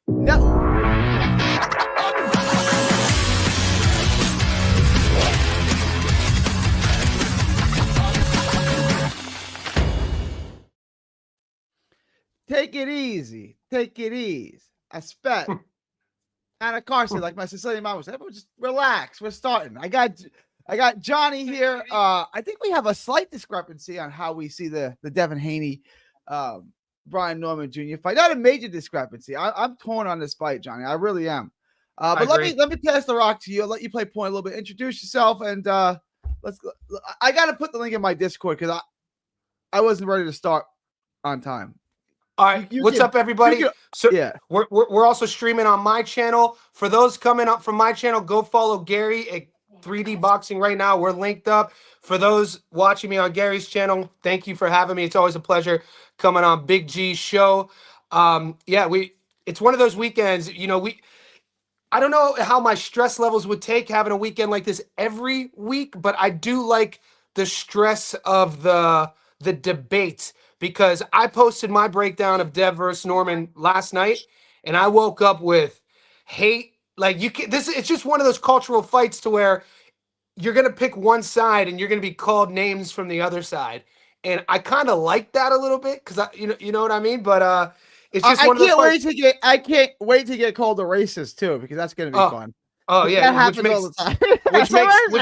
No. Take it easy. Take it easy. I spent. Anna Carson, like my Sicilian mom was saying, just relax. We're starting. I got Johnny here. I think we have a slight discrepancy on how we see the Devin Haney, Brian Norman Jr. fight. Not a major discrepancy. I'm torn on this fight, Johnny. I really am. But let me pass the rock to you. I'll let you play point a little bit. Introduce yourself, and let's go. I got to put the link in my Discord because I wasn't ready to start on time. All right, what's up, everybody? We're also streaming on my channel. For those coming up from my channel, go follow Gary at 3D Boxing right now. We're linked up. For those watching me on Gary's channel, thank you for having me. It's always a pleasure coming on Big G's show. It's one of those weekends. I don't know how my stress levels would take having a weekend like this every week, but I do like the stress of the debate. Because I posted my breakdown of Dev versus Norman last night, and I woke up with hate. Like it's just one of those cultural fights to where you're gonna pick one side and you're gonna be called names from the other side, and I kind of like that a little bit because you know what I mean. But it's just one of those fights. I can't wait to get called a racist too because that's gonna be fun. Oh yeah, that happens all the time.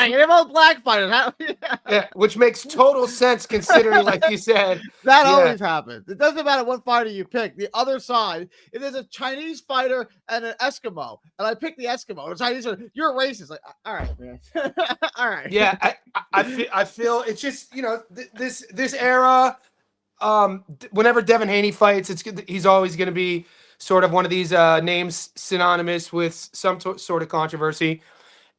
They're both black fighters. Which makes total sense considering, like you said, that always happens. It doesn't matter what fighter you pick. The other side, if there's a Chinese fighter and an Eskimo, and I pick the Eskimo, the Chinese, you're a racist. Like, all right, man. All right. Yeah, I feel it's just this era. Whenever Devin Haney fights, he's always going to be sort of one of these names synonymous with some sort of controversy.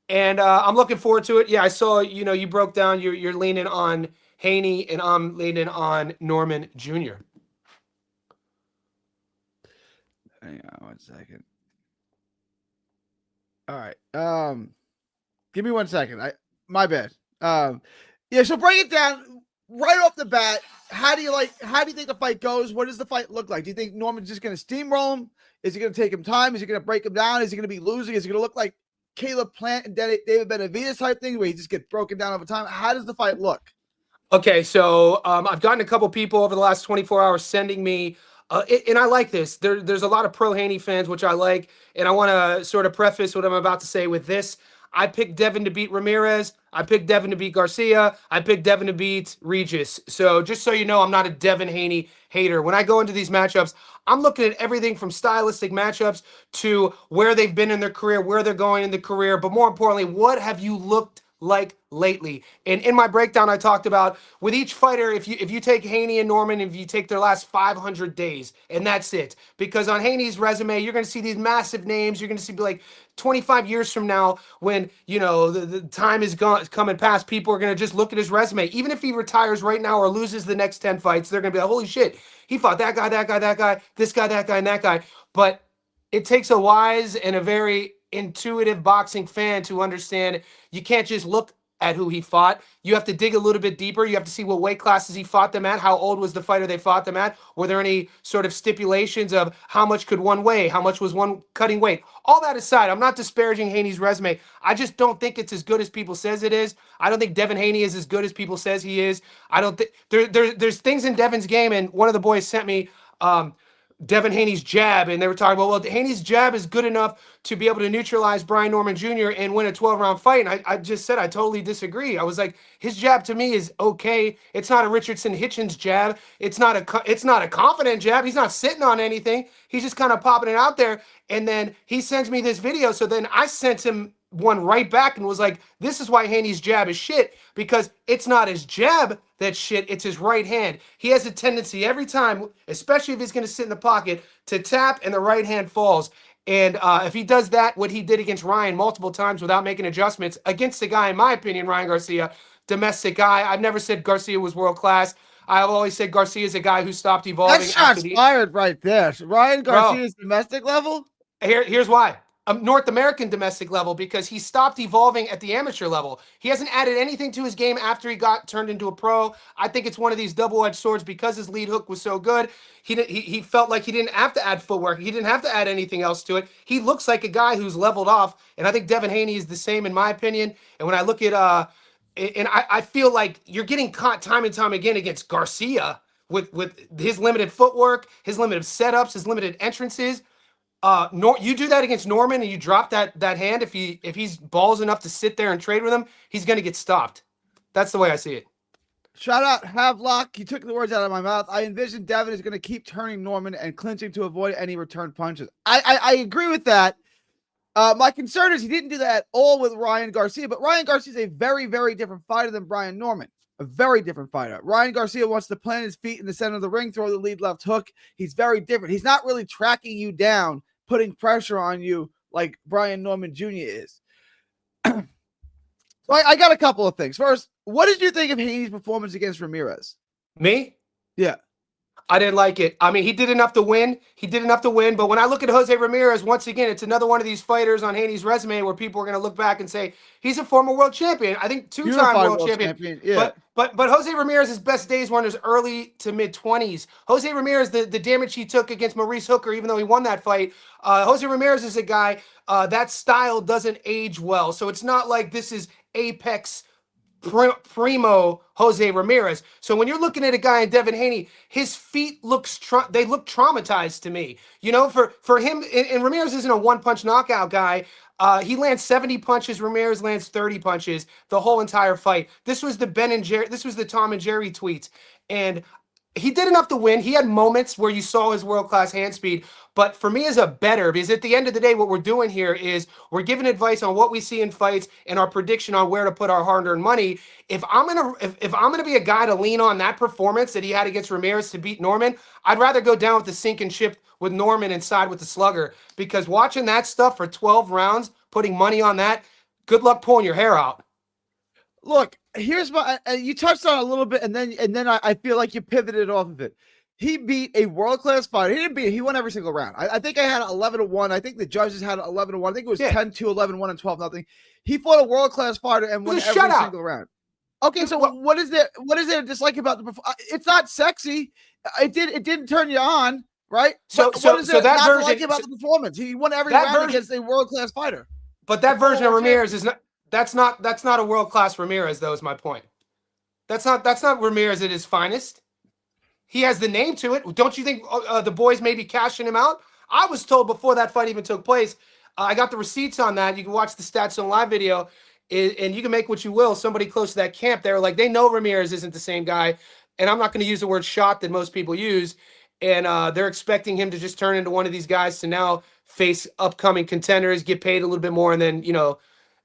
And I'm looking forward to it. Yeah, I saw, you broke down, you're leaning on Haney, and I'm leaning on Norman Jr. Hang on 1 second. All right. Give me 1 second. My bad. So break it down right off the bat. How do you think the fight goes? What does the fight look like? Do you think Norman's just going to steamroll him? Is it going to take him time? Is he going to break him down? Is he going to be losing? Is it going to look like Caleb Plant and David Benavidez type thing where he just gets broken down over time? How does the fight look? Okay, so I've gotten a couple people over the last 24 hours sending me, and I like this. There's a lot of pro Haney fans, which I like, and I want to sort of preface what I'm about to say with this. I picked Devin to beat Ramirez. I picked Devin to beat Garcia. I picked Devin to beat Regis. So just so you know, I'm not a Devin Haney hater. When I go into these matchups, I'm looking at everything from stylistic matchups to where they've been in their career, where they're going in the career, but more importantly, what have you looked like lately? And in my breakdown, I talked about with each fighter, if you take Haney and Norman, if you take their last 500 days, and that's it. Because on Haney's resume, you're going to see these massive names. You're going to see like 25 years from now when, the time is coming past, people are going to just look at his resume. Even if he retires right now or loses the next 10 fights, they're going to be like, holy shit, he fought that guy, that guy, that guy, this guy, that guy, and that guy. But it takes a wise and a very intuitive boxing fan to understand you can't just look at who he fought. You have to dig a little bit deeper. You have to see what weight classes he fought them at. How old was the fighter they fought them at? Were there any sort of stipulations of how much could one weigh? How much was one cutting weight? All that aside, I'm not disparaging Haney's resume. I just don't think it's as good as people says it is. I don't think Devin Haney is as good as people says he is. I don't think there's things in Devin's game, and one of the boys sent me Devin Haney's jab, and they were talking about, well, Haney's jab is good enough to be able to neutralize Brian Norman Jr. and win a 12-round fight. And I just said I totally disagree. I was like, his jab to me is okay. It's not a Richardson Hitchens jab. It's not a confident jab. He's not sitting on anything. He's just kind of popping it out there. And then he sends me this video. So then I sent him one right back and was like, this is why Haney's jab is shit, because it's not his jab that's shit, it's his right hand. He has a tendency every time, especially if he's going to sit in the pocket, to tap and the right hand falls. And if he does that, what he did against Ryan multiple times without making adjustments against a guy, in my opinion, Ryan Garcia, domestic guy. I've never said Garcia was world class. I've always said Garcia is a guy who stopped evolving. That shot's fired right there. Ryan Garcia's domestic level? Here's why. North American domestic level because he stopped evolving at the amateur level. He hasn't added anything to his game after he got turned into a pro. I think it's one of these double-edged swords because his lead hook was so good. He felt like he didn't have to add footwork. He didn't have to add anything else to it. He looks like a guy who's leveled off, and I think Devin Haney is the same in my opinion. And when I look at and I feel like you're getting caught time and time again against Garcia with his limited footwork, his limited setups, his limited entrances. You do that against Norman and you drop that hand. If he's balls enough to sit there and trade with him, he's going to get stopped. That's the way I see it. Shout out Havelock. You took the words out of my mouth. I envision Devin is going to keep turning Norman and clinching to avoid any return punches. I agree with that. My concern is he didn't do that at all with Ryan Garcia, but Ryan Garcia is a very, very different fighter than Brian Norman. A very different fighter. Ryan Garcia wants to plant his feet in the center of the ring, throw the lead left hook. He's very different. He's not really tracking you down, putting pressure on you like Brian Norman Jr. is. So I got a couple of things. First, what did you think of Haney's performance against Ramirez? Me? Yeah. I didn't like it. I mean, he did enough to win. But when I look at Jose Ramirez, once again, it's another one of these fighters on Haney's resume where people are going to look back and say, he's a former world champion. I think two-time world champion. Yeah. But Jose Ramirez's best days were in his early to mid-20s. Jose Ramirez, the damage he took against Maurice Hooker, even though he won that fight, Jose Ramirez is a guy, that style doesn't age well. So it's not like this is apex primo Jose Ramirez. So when you're looking at a guy in Devin Haney, his feet look traumatized to me. You know, for him, and Ramirez isn't a one-punch knockout guy. He lands 70 punches. Ramirez lands 30 punches the whole entire fight. This was the Tom and Jerry tweets, and he did enough to win. He had moments where you saw his world-class hand speed. But for me as a bettor, because at the end of the day, what we're doing here is we're giving advice on what we see in fights and our prediction on where to put our hard-earned money. If I'm gonna be a guy to lean on that performance that he had against Ramirez to beat Norman, I'd rather go down with the sinking ship with Norman and side with the slugger. Because watching that stuff for 12 rounds, putting money on that, good luck pulling your hair out. Look, here's my. You touched on it a little bit, and then I feel like you pivoted off of it. He beat a world-class fighter. He didn't beat it. He won every single round. I think I had 11-1. I think the judges had 11-1. I think it was 10-2, 11-1, and 12-0. He fought a world-class fighter and won every single round. Okay, so what is there to dislike about the performance? It's not sexy. It didn't turn you on, right? So what is there that not version, to like about the performance? He won every round against a world-class fighter. But that version of Ramirez is not. That's not a world-class Ramirez, though, is my point. That's not Ramirez at his finest. He has the name to it. Don't you think the boys may be cashing him out? I was told before that fight even took place. I got the receipts on that. You can watch the Stats on Live video, and you can make what you will. Somebody close to that camp, they were like, they know Ramirez isn't the same guy. And I'm not going to use the word shot that most people use. And they're expecting him to just turn into one of these guys to now face upcoming contenders, get paid a little bit more, and then,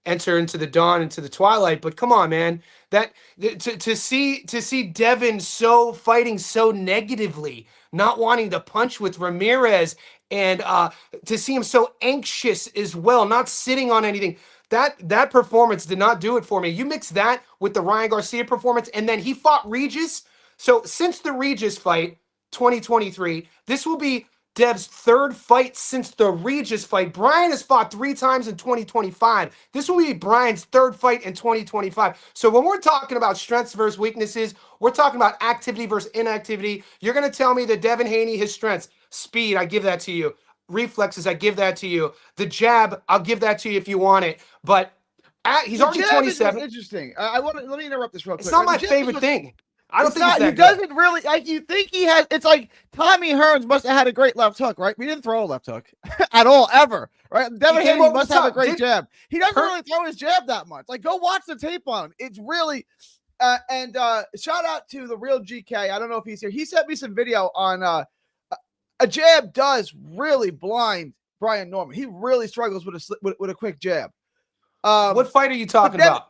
enter into the dawn, into the twilight. But come on, man, to see Devin fighting so negatively, not wanting to punch with Ramirez, and to see him so anxious as well, not sitting on anything. That performance did not do it for me. You mix that with the Ryan Garcia performance, and then he fought Regis. So since the Regis fight, 2023, this will be Dev's third fight since the Regis fight. Brian has fought 3 times in 2025. This will be Brian's third fight in 2025. So when we're talking about strengths versus weaknesses, we're talking about activity versus inactivity. You're going to tell me that Devin Haney, his strengths, speed, I give that to you. Reflexes, I give that to you. The jab, I'll give that to you if you want it. But he's already 27. Interesting. Let me interrupt this real quick. It's not my favorite thing. I don't think it's that he doesn't really like. You think he has? It's like Tommy Hearns must have had a great left hook, right? We didn't throw a left hook at all, ever, right? Devin Haney must have a great jab. He doesn't really throw his jab that much. Like, go watch the tape on him. It's really. And shout out to the real GK. I don't know if he's here. He sent me some video on a jab does really blind Brian Norman. He really struggles with a quick jab. What fight are you talking about?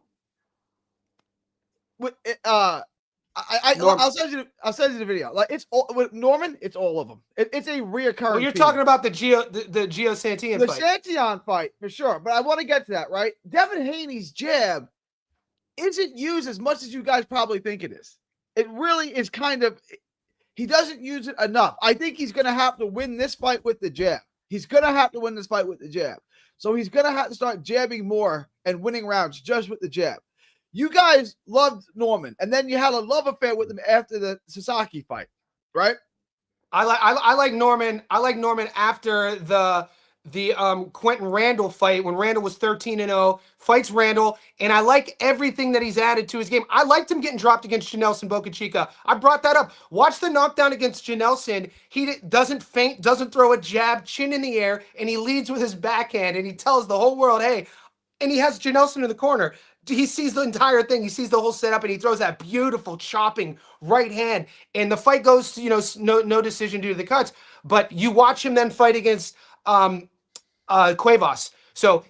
I'll send you the video. Like, it's all with Norman. It's all of them. It's a reoccurring. Well, you're talking about the Gio Santillan fight. The Santillan fight for sure. But I want to get to that, right? Devin Haney's jab isn't used as much as you guys probably think it is. It really is kind of. He doesn't use it enough. I think he's going to have to win this fight with the jab. He's going to have to win this fight with the jab. So he's going to have to start jabbing more and winning rounds just with the jab. You guys loved Norman, and then you had a love affair with him after the Sasaki fight, right? I like Norman. I like Norman after the Quentin Randall fight when Randall was 13-0, fights Randall, and I like everything that he's added to his game. I liked him getting dropped against Janelson Boca Chica. I brought that up. Watch the knockdown against Janelson. He doesn't feint, doesn't throw a jab, chin in the air, and he leads with his backhand, and he tells the whole world, hey, and he has Janelson in the corner. He sees the entire thing. He sees the whole setup, and he throws that beautiful chopping right hand. And the fight goes to, no decision due to the cuts. But you watch him then fight against Cuevas. So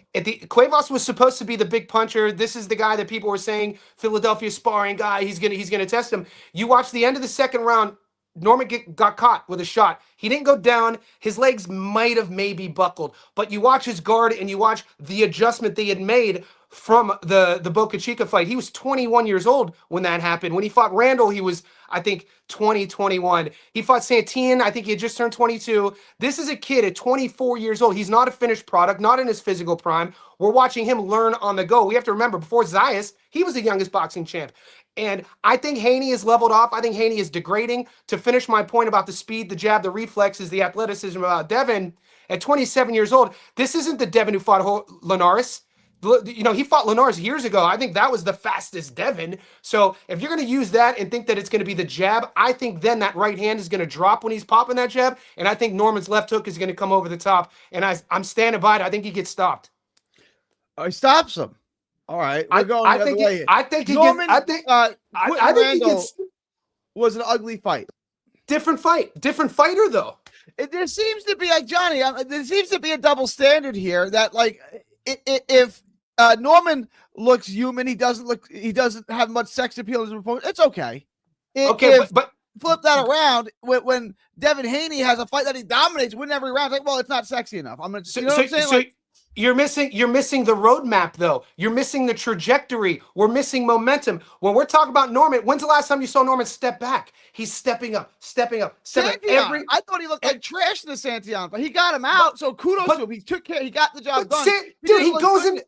Cuevas was supposed to be the big puncher. This is the guy that people were saying Philadelphia sparring guy. He's gonna test him. You watch the end of the second round. Norman got caught with a shot. He didn't go down. His legs might have maybe buckled, but you watch his guard and you watch the adjustment they had made from the Boca Chica fight. He was 21 years old when that happened. When he fought Randall, he was, I think, 20, 21. He fought Santillan. I think he had just turned 22. This is a kid at 24 years old. He's not a finished product, not in his physical prime. We're watching him learn on the go. We have to remember, before Zayas, he was the youngest boxing champ. And I think Haney is leveled off. I think Haney is degrading. To finish my point about the speed, the jab, the reflexes, the athleticism about Devin, at 27 years old, this isn't the Devin who fought Linares. He fought Linares years ago. I think that was the fastest Devin. So if you're going to use that and think that it's going to be the jab, I think then that right hand is going to drop when he's popping that jab. And I think Norman's left hook is going to come over the top. And I'm standing by it. I think he gets stopped. He stops him. All right, we're going the other way. I think he Norman, gets. I think he gets. Was an ugly fight. Different fighter though. There seems to be, like Johnny. There seems to be a double standard here. That like if Norman looks human, he doesn't have much sex appeal in his performance. It's okay. But flip that around when Devin Haney has a fight that he dominates, win every round. It's like, well, it's not sexy enough. I'm gonna. You know what I'm saying? So you're missing the roadmap, though. You're missing the trajectory. We're missing momentum. When we're talking about Norman, when's the last time you saw Norman step back? He's stepping up. I thought he looked like trash in the Santillan, but he got him out. So kudos to him. He took care. He got the job done.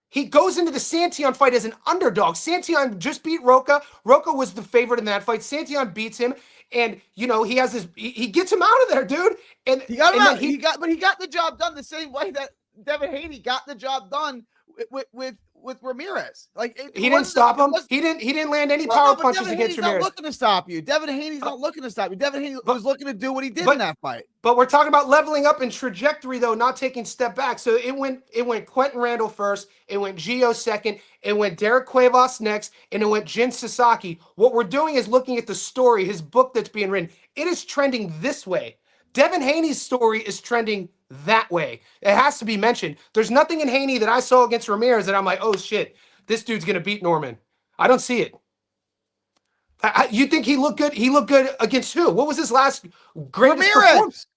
He goes into the Santillan fight as an underdog. Santillan just beat Roca. Roca was the favorite in that fight. Santillan beats him, and he has he gets him out of there, dude. And he got him out. He got the job done the same way that Devin Haney got the job done with Ramirez. Like he didn't stop him. He didn't land any power punches against Ramirez. Not looking to stop you. Devin Haney's not looking to stop you. Devin Haney was looking to do what he did in that fight. But we're talking about leveling up in trajectory, though, not taking step back. So it went Quentin Randall first. It went Gio second. It went Derek Cuevas next, and it went Jin Sasaki. What we're doing is looking at the story, his book that's being written. It is trending this way. Devin Haney's story is trending that way. It has to be mentioned. There's nothing in Haney that I saw against Ramirez that I'm like, oh shit, this dude's gonna beat Norman. I don't see it. You think he looked good? He looked good against who? What was his last greatest performance?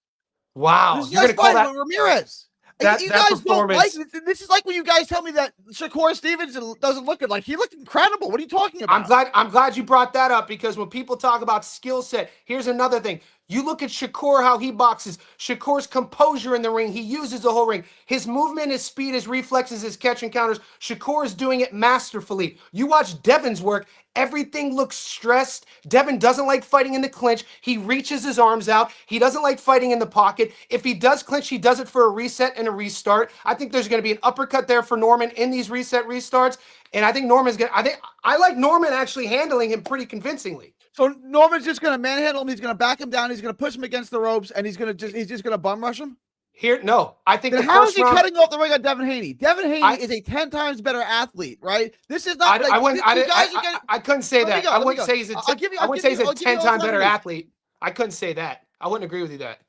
Wow, you're gonna call that Ramirez? You guys don't like this. Is like when you guys tell me that Shakur Stevens doesn't look good. Like, he looked incredible. What are you talking about? I'm glad you brought that up, because when people talk about skill set, here's another thing. You look at Shakur, how he boxes. Shakur's composure in the ring. He uses the whole ring. His movement, his speed, his reflexes, his catch and counters. Shakur is doing it masterfully. You watch Devin's work. Everything looks stressed. Devin doesn't like fighting in the clinch. He reaches his arms out. He doesn't like fighting in the pocket. If he does clinch, he does it for a reset and a restart. I think there's going to be an uppercut there for Norman in these reset restarts. And I think I like Norman actually handling him pretty convincingly. So Norman's just going to manhandle him. He's going to back him down. He's going to push him against the ropes, and he's just going to bum rush him. No, I think. Then how is he cutting off the ring on Devin Haney? Devin Haney is a 10 times better athlete, right? This is not. I couldn't say that. I wouldn't say he's a 10 times better athlete. I couldn't say that. I wouldn't agree with you that.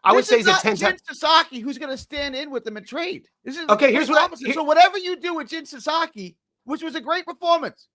I would say he's a 10 times. Jin Sasaki, who's going to stand in with him and trade. This is okay. Here's what. So whatever you do with Jin Sasaki, which was a great performance,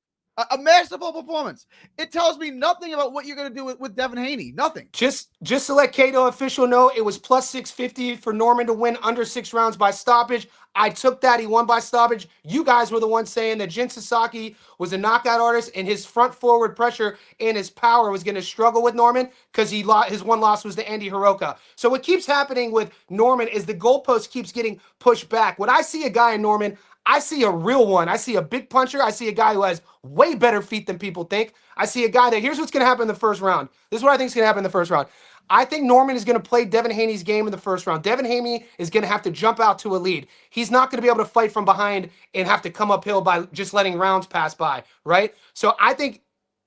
A masterful performance. It tells me nothing about what you're going to do with Devin Haney. Nothing. Just to let Cato official know, it was plus 650 for Norman to win under 6 rounds by stoppage. I took that. He won by stoppage. You guys were the ones saying that Jin Sasaki was a knockout artist and his front forward pressure and his power was going to struggle with Norman because his one loss was to Andy Hiroka. So what keeps happening with Norman is the goalpost keeps getting pushed back. When I see a guy in Norman, I see a real one. I see a big puncher. I see a guy who has way better feet than people think. I see a guy that, here's what's going to happen in the first round. This is what I think is going to happen in the first round. I think Norman is going to play Devin Haney's game in the first round. Devin Haney is going to have to jump out to a lead. He's not going to be able to fight from behind and have to come uphill by just letting rounds pass by, right? So I think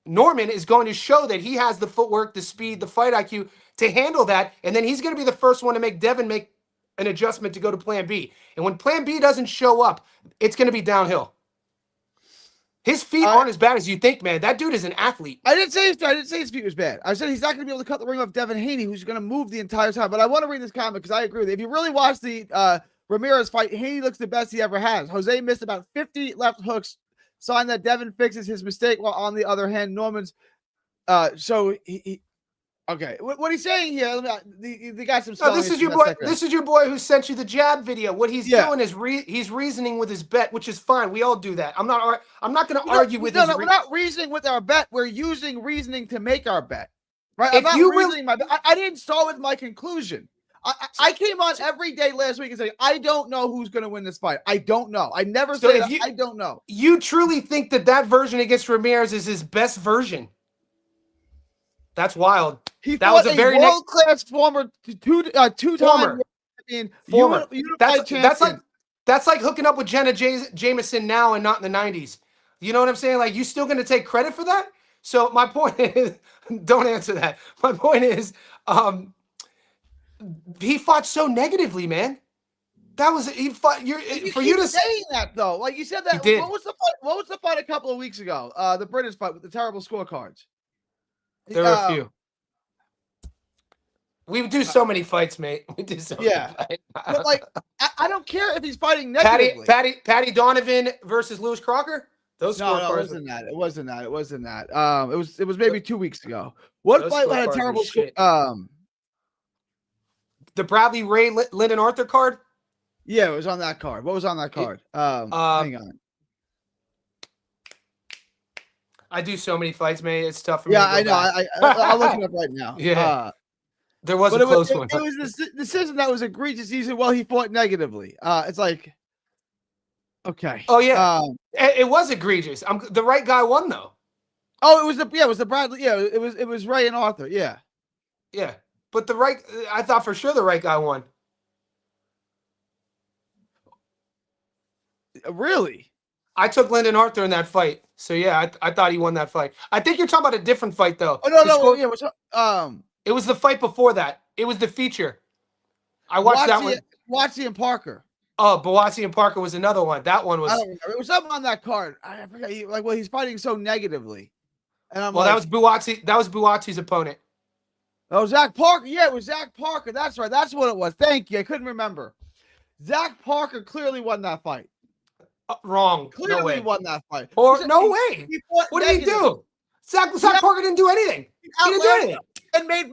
Norman is going to show that he has the footwork, the speed, the fight IQ to handle that, and then he's going to be the first one to make Devin make an adjustment to go to plan B. And when plan B doesn't show up, it's going to be downhill. His feet aren't as bad as you think, man. That dude is an athlete. I didn't say his feet was bad. I said he's not going to be able to cut the ring off Devin Haney, who's going to move the entire time. But I want to read this comment because I agree with it. If you really watch the Ramirez fight, Haney looks the best he ever has. Jose missed about 50 left hooks, sign that Devin fixes his mistake, while on the other hand, Norman's okay, what he's saying here, the guy some. No, this is your boy. This is your boy who sent you the jab video. What he's doing is he's reasoning with his bet, which is fine. We all do that. I'm not going to argue with his. No, we're not reasoning with our bet. We're using reasoning to make our bet. Right? I'm not reasoning my bet. I didn't start with my conclusion. I came on every day last week and said I don't know who's going to win this fight. I don't know. I never say that. I don't know. You truly think that version against Ramirez is his best version? That's wild. That was a very world-class former two-time former. That's like hooking up with Jenna Jameson now and not in the 90s. You know what I'm saying? Like, you still going to take credit for that? So my point is, don't answer that. My point is, he fought so negatively, man. That was he fought. You saying that though, like you said that. What was the fight a couple of weeks ago? The British fight with the terrible scorecards. There were a few. We do so many fights, mate. We do so many fights. But like, I don't care if he's fighting negatively. Patty Donovan versus Lewis Crocker. Those scorecards. It wasn't that. It was maybe 2 weeks ago. What fight had a terrible score? The Bradley Ray Lyndon Arthur card. Yeah, it was on that card. What was on that card? Hang on. I do so many fights, man. It's tough for me. Yeah, I know. I'll look it up right now. Yeah. There was a close one. It was this decision that was egregious. He said, well, he fought negatively. It's like, okay. Oh, yeah. It was egregious. The right guy won, though. Oh, it was the Bradley. Yeah, it was Ray and Arthur. Yeah. Yeah. But I thought for sure the right guy won. Really? I took Lyndon Arthur in that fight. So, yeah, I thought he won that fight. I think you're talking about a different fight, though. Oh, no. It was the fight before that. It was the feature. I watched that one. Boazzi and Parker. Oh, Boazzi and Parker was another one. That one was. I don't remember. It was something on that card. I forgot. He's fighting so negatively. And that was Boazzi. That was Boazzi's opponent. Oh, Zach Parker. Yeah, it was Zach Parker. That's right. That's what it was. Thank you. I couldn't remember. Zach Parker clearly won that fight. Wrong. Clearly won that fight. No way. What did he do? Zach Parker didn't do anything. He didn't do anything. And made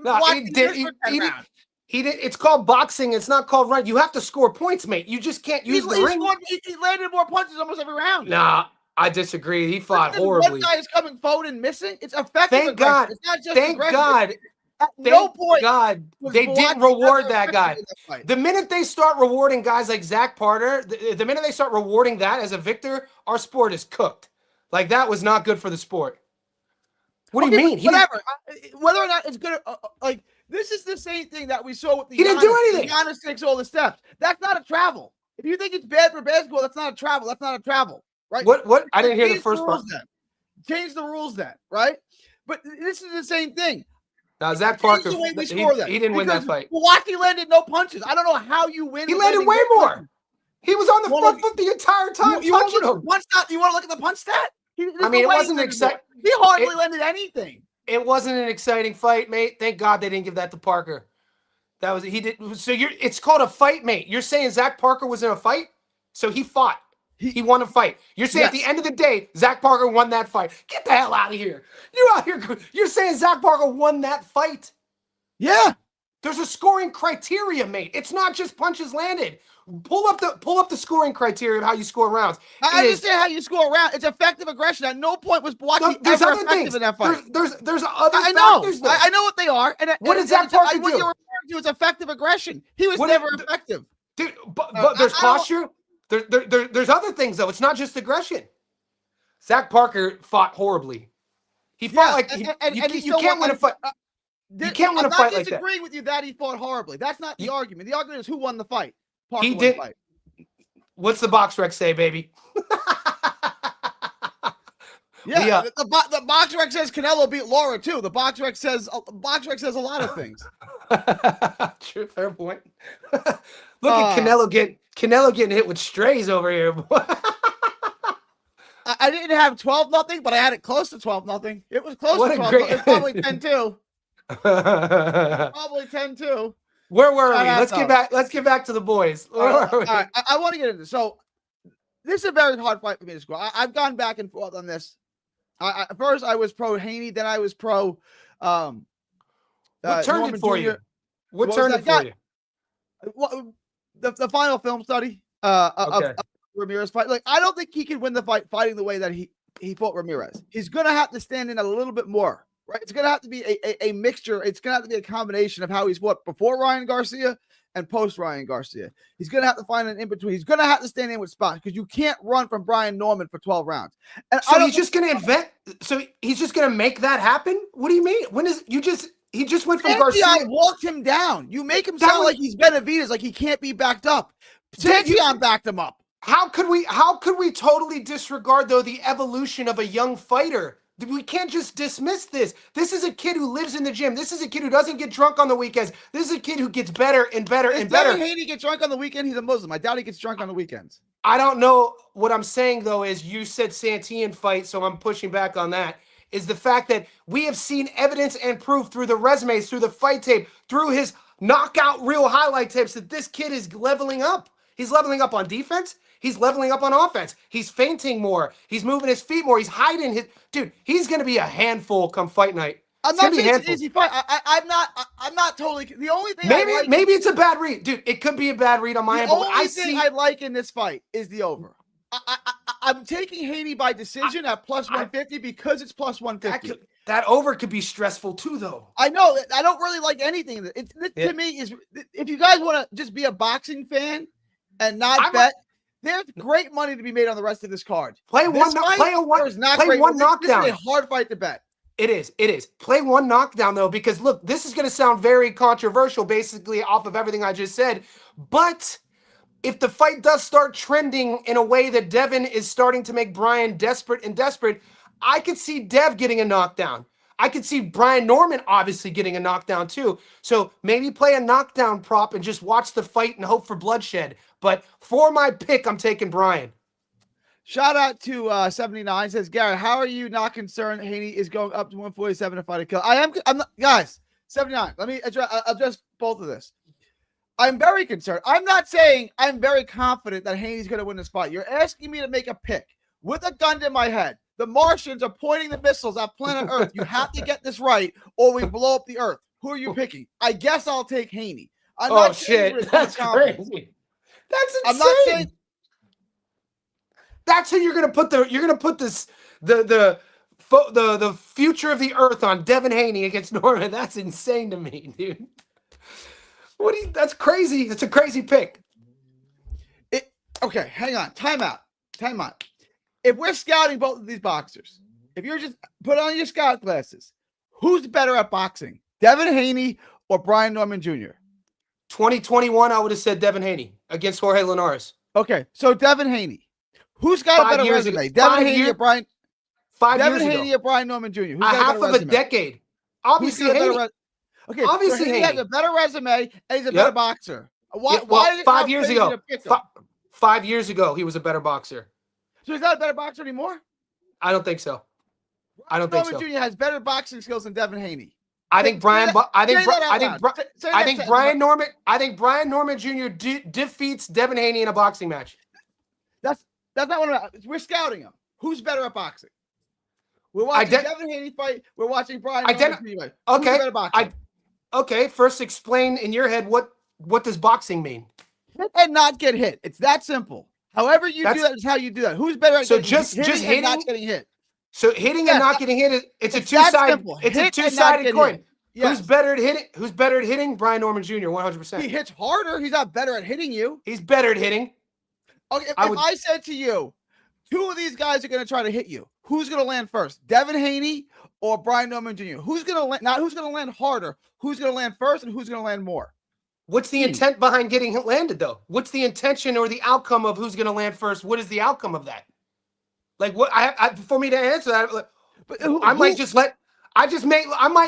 he did. It's called boxing. It's not called run. You have to score points, mate. You just can't use the ring. He landed more punches almost every round. Nah, I disagree. He fought horribly. One guy is coming forward and missing. It's effective. Thank God. It's not just Thank God. At no point. God, they didn't reward that guy. The minute they start rewarding guys like Zach Parker, the minute they start rewarding that as a victor, our sport is cooked. Like, that was not good for the sport. What do you mean? Whatever. Whether or not it's good, this is the same thing that we saw with the. He didn't do anything. Giannis takes all the steps. That's not a travel. If you think it's bad for basketball, that's not a travel. That's not a travel, right? What? I didn't hear the first part. Change the rules then, right? But this is the same thing. Now, Zach Parker, he didn't win that fight. Milwaukee landed no punches. I don't know how you win. He landed way more. He was on the front foot the entire time. You want to look at the punch stat? It wasn't exciting. He hardly landed anything. It wasn't an exciting fight, mate. Thank God they didn't give that to Parker. That was he did. So it's called a fight, mate. You're saying Zach Parker was in a fight, so he fought. He won a fight. You're saying at the end of the day, Zach Parker won that fight. Get the hell out of here. You're out here. You're saying Zach Parker won that fight? Yeah. There's a scoring criteria, mate. It's not just punches landed. Pull up the scoring criteria of how you score rounds. I understand how you score around. It's effective aggression. At no point was Buatsi ever effective in that fight. There's other factors, though. I know what they are. And what did Zach Parker do? What you're referring to is effective aggression. He was never effective. Dude, but there's posture. There's other things, though. It's not just aggression. Zach Parker fought horribly. He fought you can't win a fight. You can't win a fight like that. I'm not disagreeing with you that he fought horribly. That's not the argument. The argument is who won the fight. Parker he did. Fight. What's the box rec say, baby? Yeah, the box rec says Canelo beat Laura too. The box rec says a lot of things. True, fair point. Look at Canelo getting hit with strays over here. I didn't have 12-0, but I had it close to 12-0. It was close to 12. It's probably 10-2. Probably 10-2. Where were we? Let's get back to the boys. All right. I want to get into this. So this is a very hard fight for me to score. I've gone back and forth on this. First I was pro Haney, then I was pro what turned it for you? What turned it for you? The final film study of Ramirez fight. Like, I don't think he can win the fight fighting the way that he fought Ramirez. He's gonna have to stand in a little bit more. Right, it's gonna have to be a mixture. It's gonna have to be a combination of how he's fought before Ryan Garcia and post Ryan Garcia. He's gonna have to find an in between. He's gonna have to stand in with spots because you can't run from Brian Norman for 12 rounds. And so he's just gonna invent. So he's just gonna make that happen. What do you mean? He just went from Garcia. Walked him down. You make him sound like he's Benavidez, like he can't be backed up. Santion backed him up. How could we totally disregard though the evolution of a young fighter? We can't just dismiss this. This is a kid who lives in the gym. This is a kid who doesn't get drunk on the weekends. This is a kid who gets better and better and better. If Haney gets drunk on the weekend, he's a Muslim. I doubt he gets drunk on the weekends. I don't know. What I'm saying, though, is you said Santillan fight, so I'm pushing back on that, is the fact that we have seen evidence and proof through the resumes, through the fight tape, through his knockout reel highlight tapes that this kid is leveling up. He's leveling up on defense. He's leveling up on offense. He's feinting more. He's moving his feet more. He's hiding his dude. He's gonna be a handful come fight night. I'm not saying it's an easy fight. I'm not totally. The only thing maybe it's a bad read, dude. It could be a bad read on my end. The only thing I like in this fight is the over. I'm taking Haney by decision at plus 150 because it's plus 150. That over could be stressful too, though. I know. I don't really like anything. To me is if you guys want to just be a boxing fan and not bet. There's great money to be made on the rest of this card. Play one knockdown. This is a hard fight to bet. It is. Play one knockdown, though, because, look, this is going to sound very controversial, basically, off of everything I just said. But if the fight does start trending in a way that Devin is starting to make Brian desperate, I could see Dev getting a knockdown. I could see Brian Norman obviously getting a knockdown too. So maybe play a knockdown prop and just watch the fight and hope for bloodshed. But for my pick, I'm taking Brian. Shout out to 79 says, Garrett, how are you not concerned Haney is going up to 147 to fight a kill? I'm not, guys, 79. Let me address both of this. I'm very concerned. I'm not saying I'm very confident that Haney's going to win this fight. You're asking me to make a pick with a gun to my head. The Martians are pointing the missiles at planet Earth. You have to get this right or we blow up the Earth. Who are you picking? I guess I'll take Haney. Shit. That's crazy. That's insane. I'm not saying that's who you're gonna put the future of the Earth on Devin Haney against Norman. That's insane to me, dude. That's crazy. It's a crazy pick. Okay, hang on. Time out. If we're scouting both of these boxers, if you're just put on your scout glasses, who's better at boxing, Devin Haney or Brian Norman Jr.? 2021, I would have said Devin Haney against Jorge Linares. Okay, so Devin Haney. Who's got a better resume? Devin Haney or Brian? 5 years ago. Devin Haney or Brian Norman Jr.? Who's a half of a decade. Obviously, Haney. Okay, obviously Haney has a better resume and he's a better boxer. Why 5 years ago. 5 years ago, he was a better boxer. So he's not a better boxer anymore? I don't think so. Norman Jr. has better boxing skills than Devin Haney. I think Brian Norman Jr. defeats Devin Haney in a boxing match. That's not what we're scouting him. Who's better at boxing? We're watching Devin Haney fight. We're watching Brian Norman fight. Who's better at boxing? Okay, first explain in your head what does boxing mean? Hit and not get hit. It's that simple. However you do that is how you do that. Who's better at hitting and not getting hit? So hitting and not getting hit, it's a two-sided coin. Yes. Who's better at hitting? Who's better at hitting? Brian Norman Jr. 100%. He hits harder. He's not better at hitting you. He's better at hitting. Okay, if I said to you, 2 of these guys are going to try to hit you, who's going to land first? Devin Haney or Brian Norman Jr.? Who's going to land? Not who's going to land harder. Who's going to land first and who's going to land more? What's the intent behind getting landed, though? What's the intention or the outcome of who's going to land first? What is the outcome of that? Like, what? For me to answer that, but I might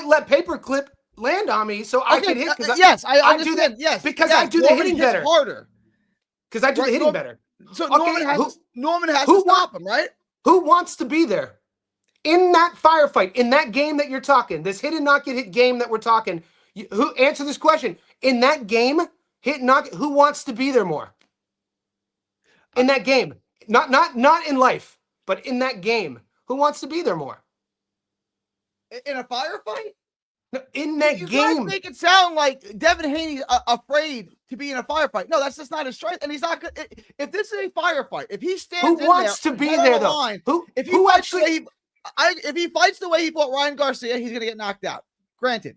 let paperclip land on me so I can hit. Yes, I understand. do that. Yes, because I do the hitting better. Harder. Because I do the hitting better. So Norman has to stop him, right? Who wants to be there in that firefight, in that game that you're talking, this hit and not get hit game that we're talking? Who answer this question? In that game, hit knock. Who wants to be there more? In that game, not in life, but in that game, who wants to be there more? In a firefight? No, in that game, you guys make it sound like Devin Haney's afraid to be in a firefight. No, that's just not his strength, and he's not good. If this is a firefight, if he stands, who wants to be there though? Line, if he fights the way he fought Ryan Garcia, he's gonna get knocked out. Granted.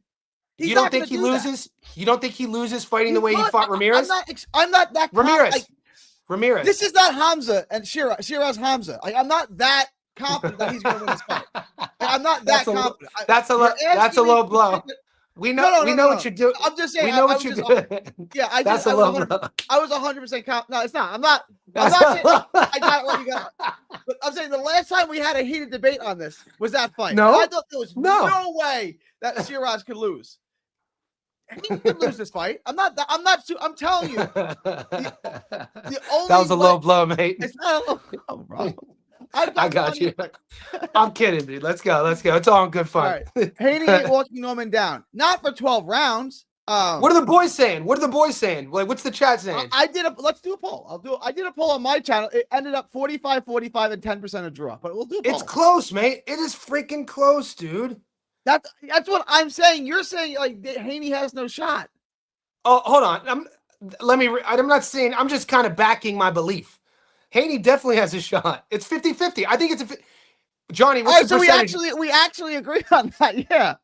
You don't think he loses? You don't think he loses fighting the way he fought Ramirez? I'm not that Ramirez. This is not Hamza and Shiraz Hamza. I'm not that confident that he's going to win this fight. I'm not that confident. That's a low blow. We know what you do. I'm just saying. We know what you do. Yeah, that's a low blow. I was 100% confident. No, it's not. I'm not saying I got what you got. But I'm saying the last time we had a heated debate on this was that fight. No, I thought there was no way that Shiraz could lose. He could lose this fight. I'm telling you. The only that was a low blow, mate. It's not a low blow, bro. I got you. I'm kidding, dude. Let's go. It's all in good fun. Right. Haney ain't walking Norman down. Not for 12 rounds. What are the boys saying? Like, what's the chat saying? Let's do a poll. I did a poll on my channel. It ended up 45-45 and 10% of draw. But we'll do a poll. It's close, mate. It is freaking close, dude. That's what I'm saying. You're saying like Haney has no shot. Oh, hold on. I'm not saying. I'm just kind of backing my belief. Haney definitely has a shot. It's 50-50. I think it's Johnny, what's the percentage? We actually agree on that. Yeah.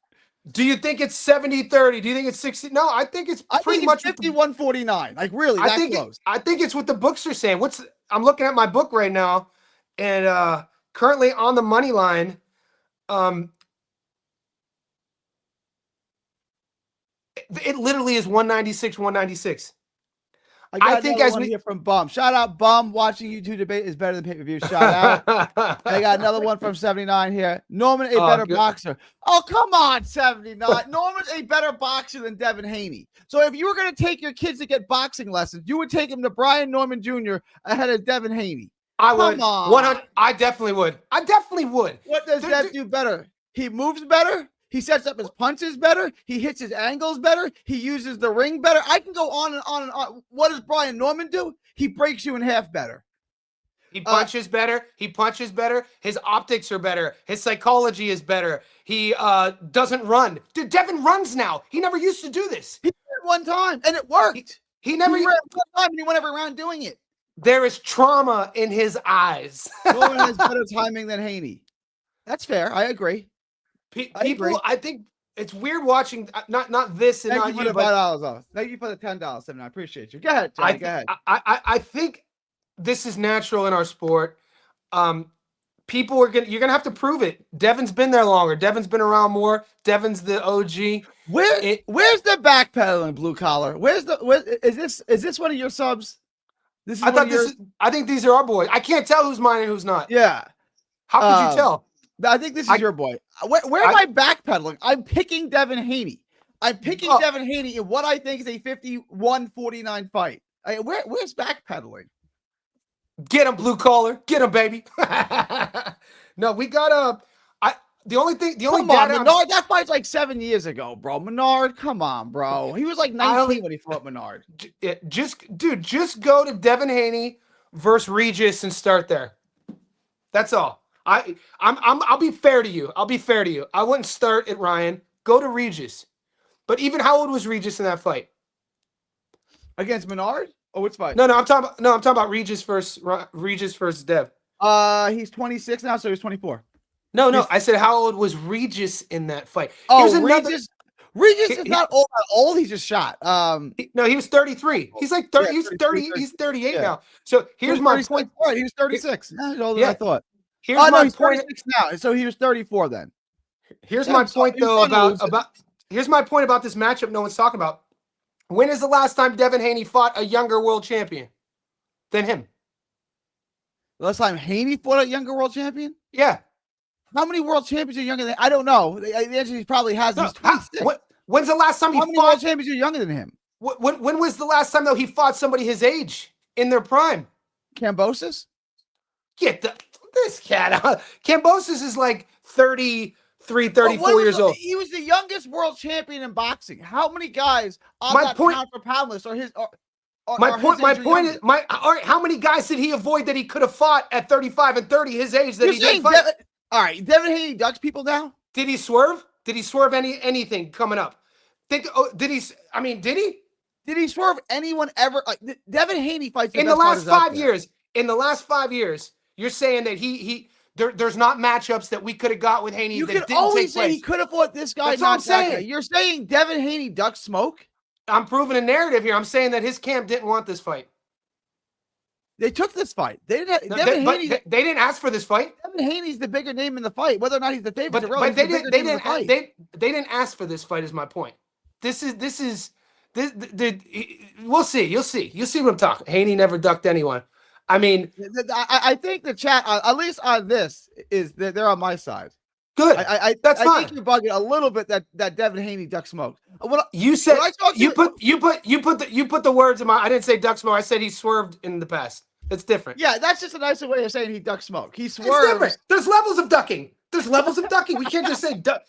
Do you think it's 70-30? Do you think it's 60? No, I think it's pretty much 51-49. Like really, close. I think it's what the books are saying. I'm looking at my book right now, and currently on the money line, it literally is 196. I think as we hear from Bum. Shout out Bum. Watching YouTube debate is better than pay-per-view. Shout out. I got another one from 79 here. Norman a better boxer. Oh, come on, 79. Norman's a better boxer than Devin Haney. So if you were going to take your kids to get boxing lessons, you would take them to Brian Norman Jr. ahead of Devin Haney. I would. 100. I definitely would. What does Dev do better? He moves better. He sets up his punches better. He hits his angles better. He uses the ring better. I can go on and on and on. What does Brian Norman do? He breaks you in half better. He punches better. His optics are better. His psychology is better. He doesn't run. Dude, Devin runs now. He never used to do this. He did it one time, and it worked. He never ran one time, and he went every round doing it. There is trauma in his eyes. Norman has better timing than Haney. That's fair. I agree. People, I think it's weird watching not this and not you. $5 off. Thank you for the $10, Devin. I appreciate you. Go ahead, Johnny. Go ahead. I think this is natural in our sport. People you're gonna have to prove it. Devin's been there longer. Devin's been around more. Devin's the OG. Where's the backpedaling, blue collar? Is this one of your subs? I think these are our boys. I can't tell who's mine and who's not. Yeah. How could you tell? I think this is your boy. Where am I backpedaling? I'm picking Devin Haney. Devin Haney in what I think is a 51-49 fight. Where's backpedaling? Get him, blue collar. Get him, baby. No, we got the only data. Menard, that fight's like 7 years ago, bro. Menard, come on, bro. He was like 19 when he fought Menard. Just go to Devin Haney versus Regis and start there. That's all. I'll be fair to you. I wouldn't start at Ryan. Go to Regis. But even how old was Regis in that fight? Against Menard? Oh, which fight? No, I'm talking about Regis versus Dev. He's 26 now, so he's 24. No. I said how old was Regis in that fight? Oh, Regis is not old. He's just shot. No, he was 33. He's like 30. He's 30. He's 38 now. So here's my point. He was 36. He's older than I thought. He's 36 now. So he was 34 then. Here's my point though here's my point about this matchup no one's talking about. When is the last time Devin Haney fought a younger world champion than him? The last time Haney fought a younger world champion? Yeah. How many world champions are younger than? I don't know. The answer he probably has. He's 26. When's the last time How many world champions are younger than him? When was the last time though he fought somebody his age in their prime? Kambosos? Get this cat out. Kambosos is like 33, 34 years old. He was the youngest world champion in boxing. How many guys on that pound for pound list are his? My point is, all right, how many guys did he avoid that he could have fought at 35 and 30 his age that he didn't fight? All right, Devin Haney ducks people now. Did he swerve? Did he swerve anything coming up? Did he? Did he swerve anyone ever? Like Devin Haney fights in the last 5 years. In the last 5 years, you're saying that there's not matchups that we could have got with Haney. You that could didn't always take say place. he could have fought this guy. That's what I'm saying. You're saying Devin Haney ducks smoke. I'm proving a narrative here. I'm saying that his camp didn't want this fight. They took this fight. They didn't. They didn't ask for this fight. Devin Haney's the bigger name in the fight. Whether or not he's the favorite, but they didn't ask for this fight. Is my point. This is. We'll see. You'll see what I'm talking. Haney never ducked anyone. I mean, I think the chat, at least on this, is that they're on my side. Good. That's fine. I think you're bugging a little bit that Devin Haney duck smoke. You said you put the words in my. I didn't say duck smoke. I said he swerved in the past. That's different. Yeah, that's just a nicer way of saying he duck smoke. He swerves. There's levels of ducking. We can't just say duck.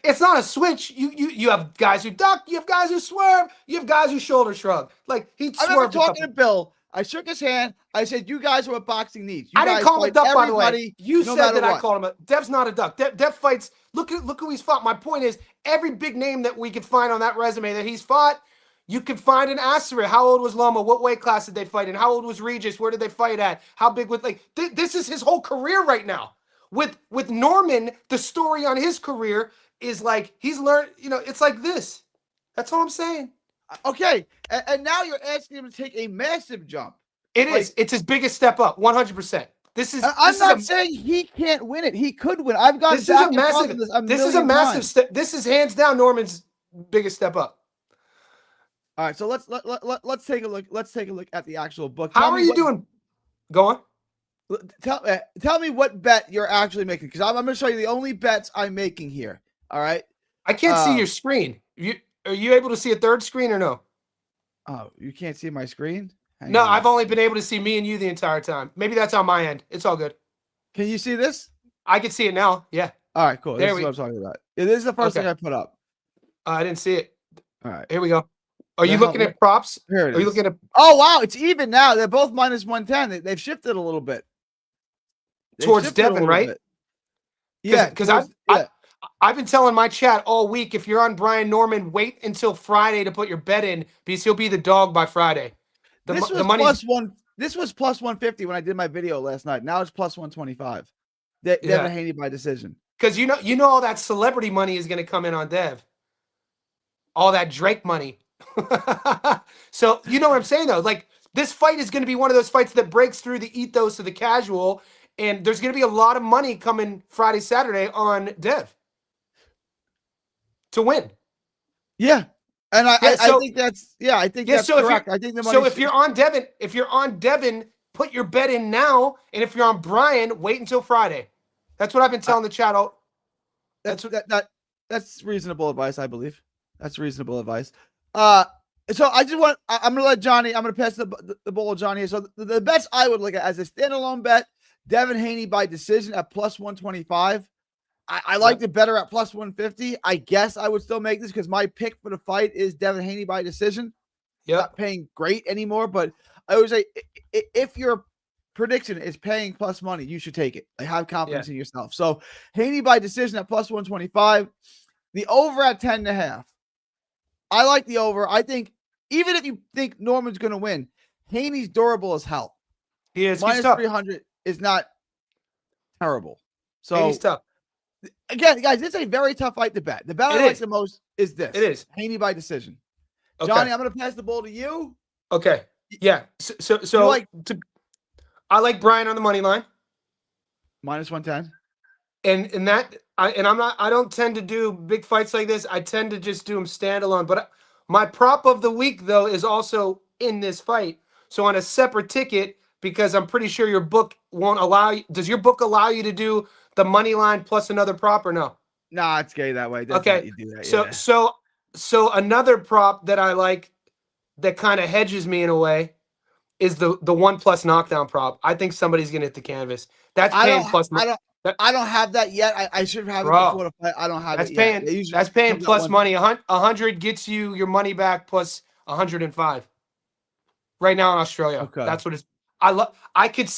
It's not a switch. You have guys who duck. You have guys who swerve. You have guys who shoulder shrug. Like he swerved. I remember talking to Bill. I shook his hand. I said, "You guys are what boxing needs." I didn't call him a duck, by the way. You said that I called him a. Dev's not a duck. Dev fights. Look who he's fought. My point is, every big name that we could find on that resume that he's fought, you could find an asterisk. How old was Loma? What weight class did they fight in? How old was Regis? Where did they fight at? How big was this is his whole career right now. With Norman, the story on his career is like he's learned. It's like this. That's all I'm saying. Okay, and now you're asking him to take a massive jump. It's his biggest step up, 100%. I'm not saying he can't win it. He could win. I've got this is a massive step. This is hands down Norman's biggest step up. All right, so let's take a look. Let's take a look at the actual book. How are you doing? Go on. Tell me what bet you're actually making, because I'm going to show you the only bets I'm making here. All right. I can't see your screen. Are you able to see a third screen or no? Oh, you can't see my screen? No, I've only been able to see me and you the entire time. Maybe that's on my end. It's all good. Can you see this? I can see it now. Yeah. All right, cool. This is what I'm talking about. Yeah, this is the first thing I put up. I didn't see it. All right. Here we go. Are you looking at props? Here it is. Are you looking at? Oh, wow. It's even now. They're both minus 110. They've shifted a little bit. Towards Devin, right? Yeah. Because I've been telling my chat all week, if you're on Brian Norman, wait until Friday to put your bet in because he'll be the dog by Friday. This was plus 150 when I did my video last night. Now it's plus 125. Devin Haney by decision. Because you know all that celebrity money is going to come in on Dev. All that Drake money. So you know what I'm saying though? Like this fight is going to be one of those fights that breaks through the ethos of the casual, and there's going to be a lot of money coming Friday, Saturday on Dev to win. Yeah. And I think that's correct. I think the money. So if you're on Devin, put your bet in now, and if you're on Brian, wait until Friday. That's what I've been telling the chat. That's reasonable advice, I believe. That's reasonable advice. So I'm gonna let Johnny. I'm gonna pass the ball to Johnny. So the bets I would look at as a standalone bet: Devin Haney by decision at plus 125. I liked it better at plus 150. I guess I would still make this because my pick for the fight is Devin Haney by decision. Yeah, not paying great anymore, but I would say if you're prediction is paying plus money. You should take it. Like, have confidence Yeah. in yourself. So Haney by decision at plus 125. The over at 10.5. I like the over. I think even if you think Norman's going to win, Haney's durable as hell. He is. He's Minus tough. 300 is not terrible. So Haney's tough. Again, guys, it's a very tough fight to bet. The bet I like the most is this. It is. Haney by decision. Okay. Johnny, I'm going to pass the ball to you. Okay. Yeah. So I like Brian on the money line. Minus 110. And I don't tend to do big fights like this. I tend to just do them standalone. But my prop of the week, though, is also in this fight. So on a separate ticket, because I'm pretty sure your book won't allow you. Does your book allow you to do the money line plus another prop or no? Nah, it's gay that way. It doesn't Okay. let you do that. So another prop that I like that kind of hedges me in a way is the 1+ knockdown prop. I think somebody's gonna hit the canvas. That's paying plus. I don't have that yet. I should have it before the fight. I don't have it yet. That's paying plus money. 100 gets you your money back plus 105. Right now in Australia. Okay. That's what it's. I could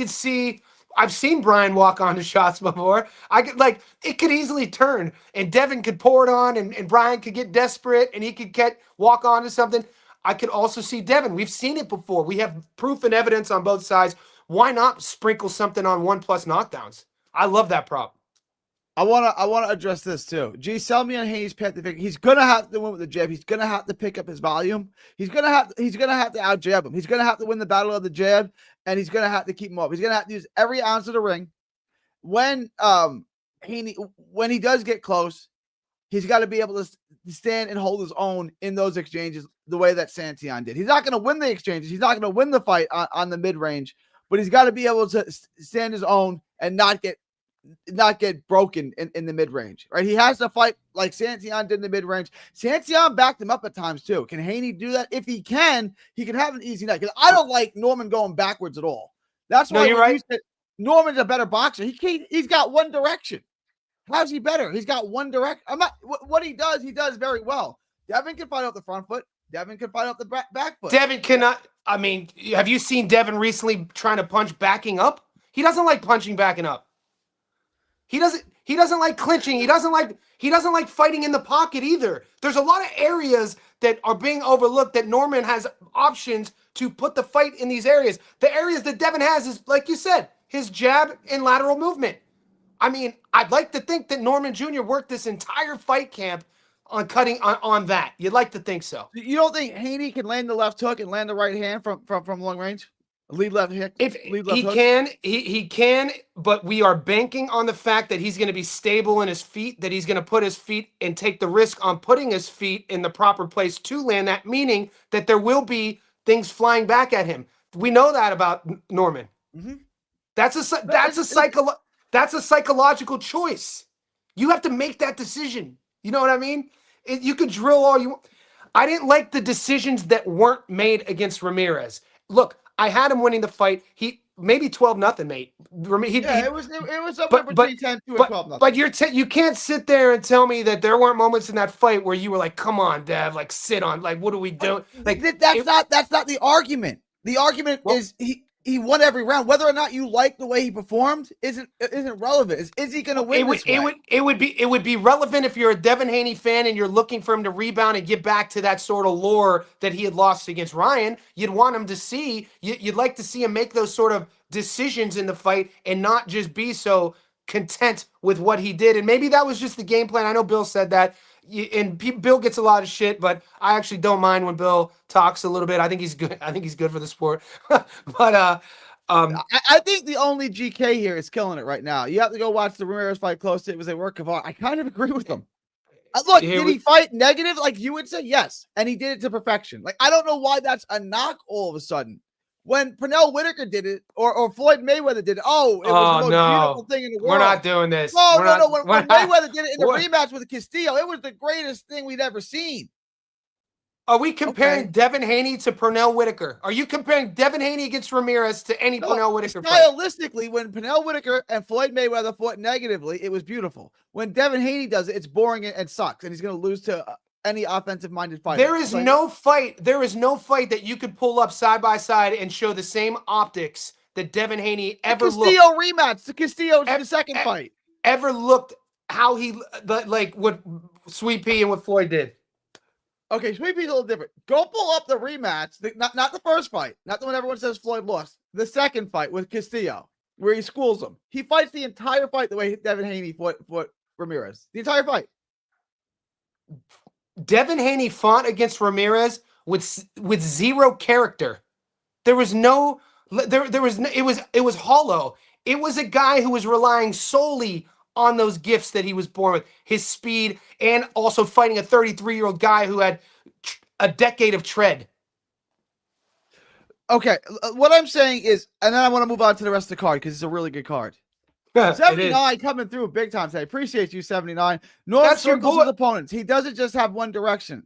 see. I've seen Brian walk onto shots before. It could easily turn, and Devin could pour it on, and Brian could get desperate, and he could walk onto something. I could also see Devin. We've seen it before. We have proof and evidence on both sides. Why not sprinkle something on 1+ knockdowns? I love that prop. I wanna address this too. Sell me on Haney's path to victory. He's gonna have to win with the jab. He's gonna have to pick up his volume. He's gonna have to out jab him. He's gonna have to win the battle of the jab, and he's gonna have to keep him up. He's gonna have to use every ounce of the ring. When he does get close, he's got to be able to stand and hold his own in those exchanges the way that Santillan did. He's not going to win the exchanges. He's not going to win the fight on the mid range, but he's got to be able to stand his own and not get broken in the mid range, right? He has to fight like Santillan did in the mid range. Santillan backed him up at times too. Can Haney do that? If he can have an easy night. Because I don't like Norman going backwards at all. That's why you're right. You said Norman's a better boxer. He's got one direction. How's he better? He's got one direction. What he does very well. Devin can fight off the front foot. Devin can fight off the back foot. Devin cannot. I mean, have you seen Devin recently trying to punch backing up? He doesn't like punching backing up. He doesn't like clinching. He doesn't like fighting in the pocket either. There's a lot of areas that are being overlooked that Norman has options to put the fight in these areas. The areas that Devin has is, like you said, his jab and lateral movement. I mean, I'd like to think that Norman Jr. worked this entire fight camp on cutting on that. You'd like to think so. You don't think Haney can land the left hook and land the right hand from long range? Lead left hook. He can, but we are banking on the fact that he's going to be stable in his feet, that he's going to put his feet and take the risk on putting his feet in the proper place to land that, meaning that there will be things flying back at him. We know that about Norman. Mm-hmm. That's a psychological choice. You have to make that decision. You know what I mean? You could drill all you want. I didn't like the decisions that weren't made against Ramirez. Look, I had him winning the fight. He maybe 12-0, mate. It was somewhere between 10-2 and 12-0. But you can't sit there and tell me that there weren't moments in that fight where you were like, "Come on, Dev, like sit on, like what are we doing?" Like that's not the argument. The argument is he won every round. Whether or not you like the way he performed isn't relevant. Is he going to win this way? It would be relevant if you're a Devin Haney fan and you're looking for him to rebound and get back to that sort of lore that he had lost against Ryan. You'd want him to see. You'd like to see him make those sort of decisions in the fight and not just be so content with what he did. And maybe that was just the game plan. I know Bill said that. And Bill gets a lot of shit, but I actually don't mind when Bill talks a little bit. I think he's good. I think he's good for the sport. But I think the only GK here is killing it right now. You have to go watch the Ramirez fight close. It was a work of art. I kind of agree with him. Look, did he fight negative like you would say? Yes, and he did it to perfection. Like I don't know why that's a knock all of a sudden. When Pernell Whitaker did it, or Floyd Mayweather did it, it was the most beautiful thing in the world. We're not doing this. No. When Mayweather did it in the rematch with Castillo, it was the greatest thing we'd ever seen. Are we comparing Devin Haney to Pernell Whitaker? Are you comparing Devin Haney against Ramirez to any Pernell Whitaker fight? Stylistically, when Pernell Whitaker and Floyd Mayweather fought negatively, it was beautiful. When Devin Haney does it, it's boring and sucks, and he's going to lose to any offensive-minded fighter. There is no fight that you could pull up side by side and show the same optics that Devin Haney The ever Castillo looked. rematch. The Castillo's the second e- fight. Ever looked how he like what Sweet Pea and what Floyd did. Okay, Sweet Pea's a little different. Go pull up the rematch. Not the first fight. Not the one everyone says Floyd lost. The second fight with Castillo, where he schools him. He fights the entire fight the way Devin Haney fought Ramirez. The entire fight. Devin Haney fought against Ramirez with zero character. There was no there was no, it was hollow. It was a guy who was relying solely on those gifts that he was born with, his speed, and also fighting a 33-year-old guy who had a decade of tread. Okay, what I'm saying is, and then I want to move on to the rest of the card because it's a really good card. 79 coming through big time today. Appreciate you, 79. Norm circles his opponents. He doesn't just have one direction.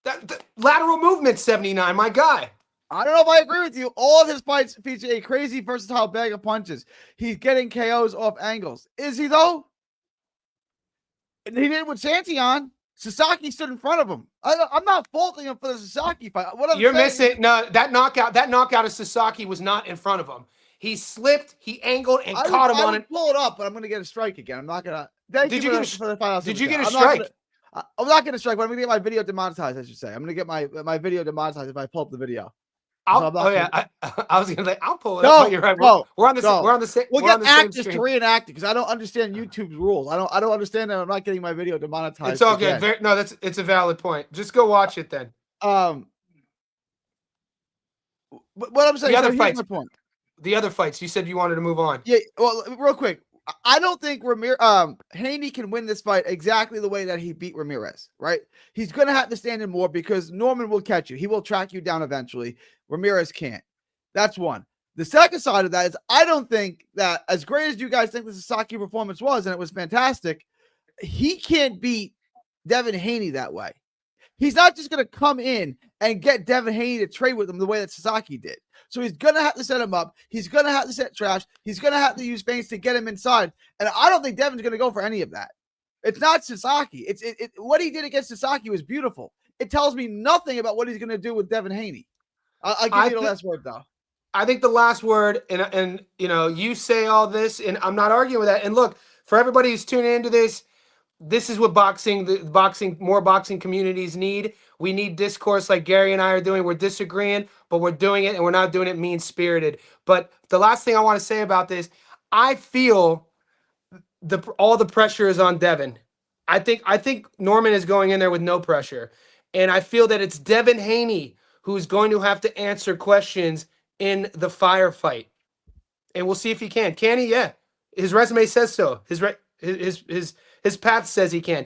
That lateral movement, 79, my guy. I don't know if I agree with you. All of his fights feature a crazy versatile bag of punches. He's getting KOs off angles. Is he though? And he did it with Santion. Sasaki stood in front of him. I'm not faulting him for the Sasaki fight. You're missing. No, that knockout of Sasaki was not in front of him. He slipped, he angled, and caught him on it. Pull it up, but I'm going to get a strike again. I'm not going to. Did you get a strike? I'm not going to strike, but I'm going to get my video demonetized, I should say. I'm going to get my video demonetized if I pull up the video. I was going to say, I'll pull it up. You're right. We're on the same. We'll get actors to reenact it because I don't understand YouTube's rules. I don't understand that I'm not getting my video demonetized. It's all good. It's a valid point. Just go watch it then. But what I'm saying, the other fights. My point. The other fights. You said you wanted to move on. Yeah. Well, real quick, I don't think Haney can win this fight exactly the way that he beat Ramirez. Right? He's going to have to stand in more because Norman will catch you. He will track you down eventually. Ramirez can't. That's one. The second side of that is I don't think that as great as you guys think the Sasaki performance was, and it was fantastic, he can't beat Devin Haney that way. He's not just going to come in and get Devin Haney to trade with him the way that Sasaki did. So he's going to have to set him up. He's going to have to set trash. He's going to have to use feints to get him inside. And I don't think Devin's going to go for any of that. It's not Sasaki. What he did against Sasaki was beautiful. It tells me nothing about what he's going to do with Devin Haney. I'll give you the last word, though. I think the last word, and you say all this, and I'm not arguing with that. And look, for everybody who's tuning into this, this is what more boxing communities need. We need discourse like Gary and I are doing. We're disagreeing, but we're doing it, and we're not doing it mean-spirited. But the last thing I want to say about this, I feel all the pressure is on Devin. I think Norman is going in there with no pressure, and I feel that it's Devin Haney who's going to have to answer questions in the firefight, and we'll see if he can. Can he? Yeah, his resume says so. His path says he can.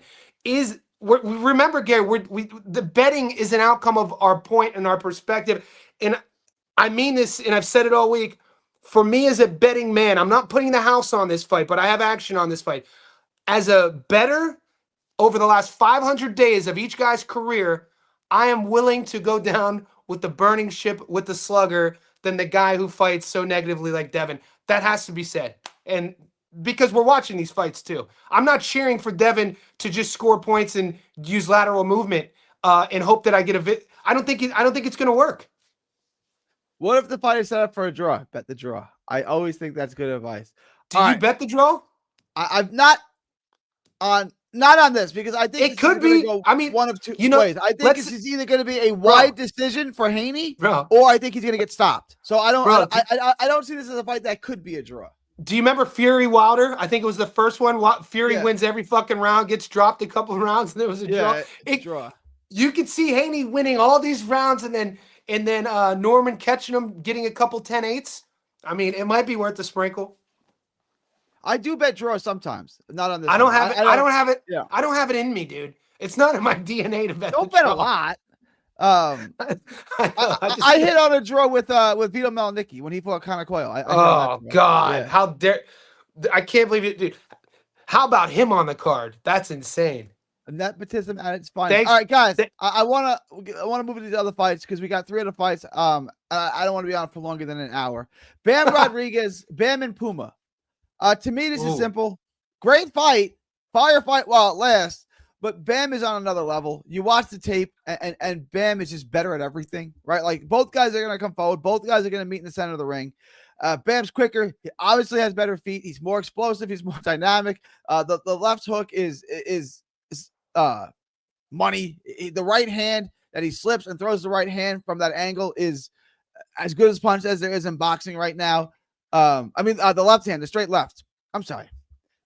Remember, Gary, the betting is an outcome of our point and our perspective. And I mean this, and I've said it all week. For me as a betting man, I'm not putting the house on this fight, but I have action on this fight. As a bettor, over the last 500 days of each guy's career, I am willing to go down with the burning ship with the slugger than the guy who fights so negatively like Devin. That has to be said. And because we're watching these fights too. I'm not cheering for Devin to just score points and use lateral movement and hope that I get I don't think it's going to work. What if the fight is set up for a draw? Bet the draw. I always think that's good advice. Do you bet the draw? I'm not on this because I think it could be. One of two ways. I think it's either going to be a wide decision for Haney, or I think he's going to get stopped. So I don't see this as a fight that could be a draw. Do you remember Fury Wilder? I think it was the first one. Fury wins every fucking round, gets dropped a couple of rounds, and it was a draw. Draw. You could see Haney winning all these rounds, and then Norman catching him, getting a couple 10-8s. I mean, it might be worth the sprinkle. I do bet draw sometimes. Not on this. I don't have it. Yeah. I don't have it in me, dude. It's not in my DNA to bet. Don't bet a lot. I hit on a draw with Vito Melnicki when he fought Conor Coyle. Oh God, how dare! I can't believe it, dude. How about him on the card? That's insane. Nepotism at its finest. All right, guys. I want to move into the other fights because we got 3 other fights. I don't want to be on for longer than an hour. Bam Rodriguez, Bam and Puma. To me, this is simple. Great fight, firefight while it lasts. But Bam is on another level. You watch the tape, and Bam is just better at everything, right? Like both guys are going to come forward. Both guys are going to meet in the center of the ring. Bam's quicker. He obviously has better feet. He's more explosive. He's more dynamic. The left hook is money. The right hand that he slips and throws the right hand from that angle is as good as punch as there is in boxing right now. The left hand, the straight left. I'm sorry.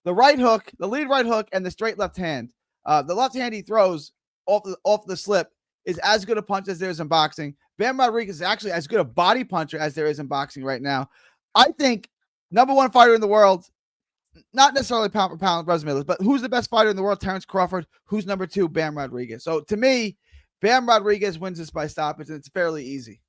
The right hook, the lead right hook, and the straight left hand. The left hand he throws off the slip is as good a punch as there is in boxing. Bam Rodriguez is actually as good a body puncher as there is in boxing right now. I think number one fighter in the world, not necessarily pound for pound resume, but who's the best fighter in the world? Terrence Crawford. Who's number two? Bam Rodriguez. So to me, Bam Rodriguez wins this by stoppage, and it's fairly easy.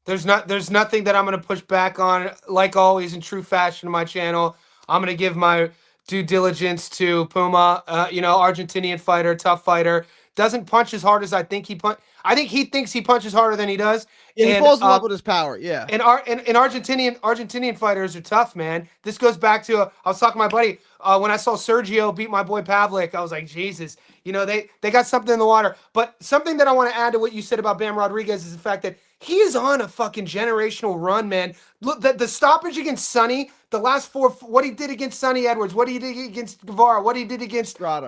There's nothing that I'm going to push back on. Like always, in true fashion on my channel, I'm going to give my due diligence to Puma. Argentinian fighter, tough fighter. Doesn't punch as hard as I think he punch. I think he thinks he punches harder than he does. Yeah, he falls in love with his power. Yeah. And Argentinian fighters are tough, man. This goes back to I was talking to my buddy when I saw Sergio beat my boy Pavlik. I was like, Jesus, they got something in the water. But something that I want to add to what you said about Bam Rodriguez is the fact that he is on a fucking generational run, man. Look, the stoppage against Sonny, the last four, what he did against Sonny Edwards, what he did against Guevara, what he did against Strada.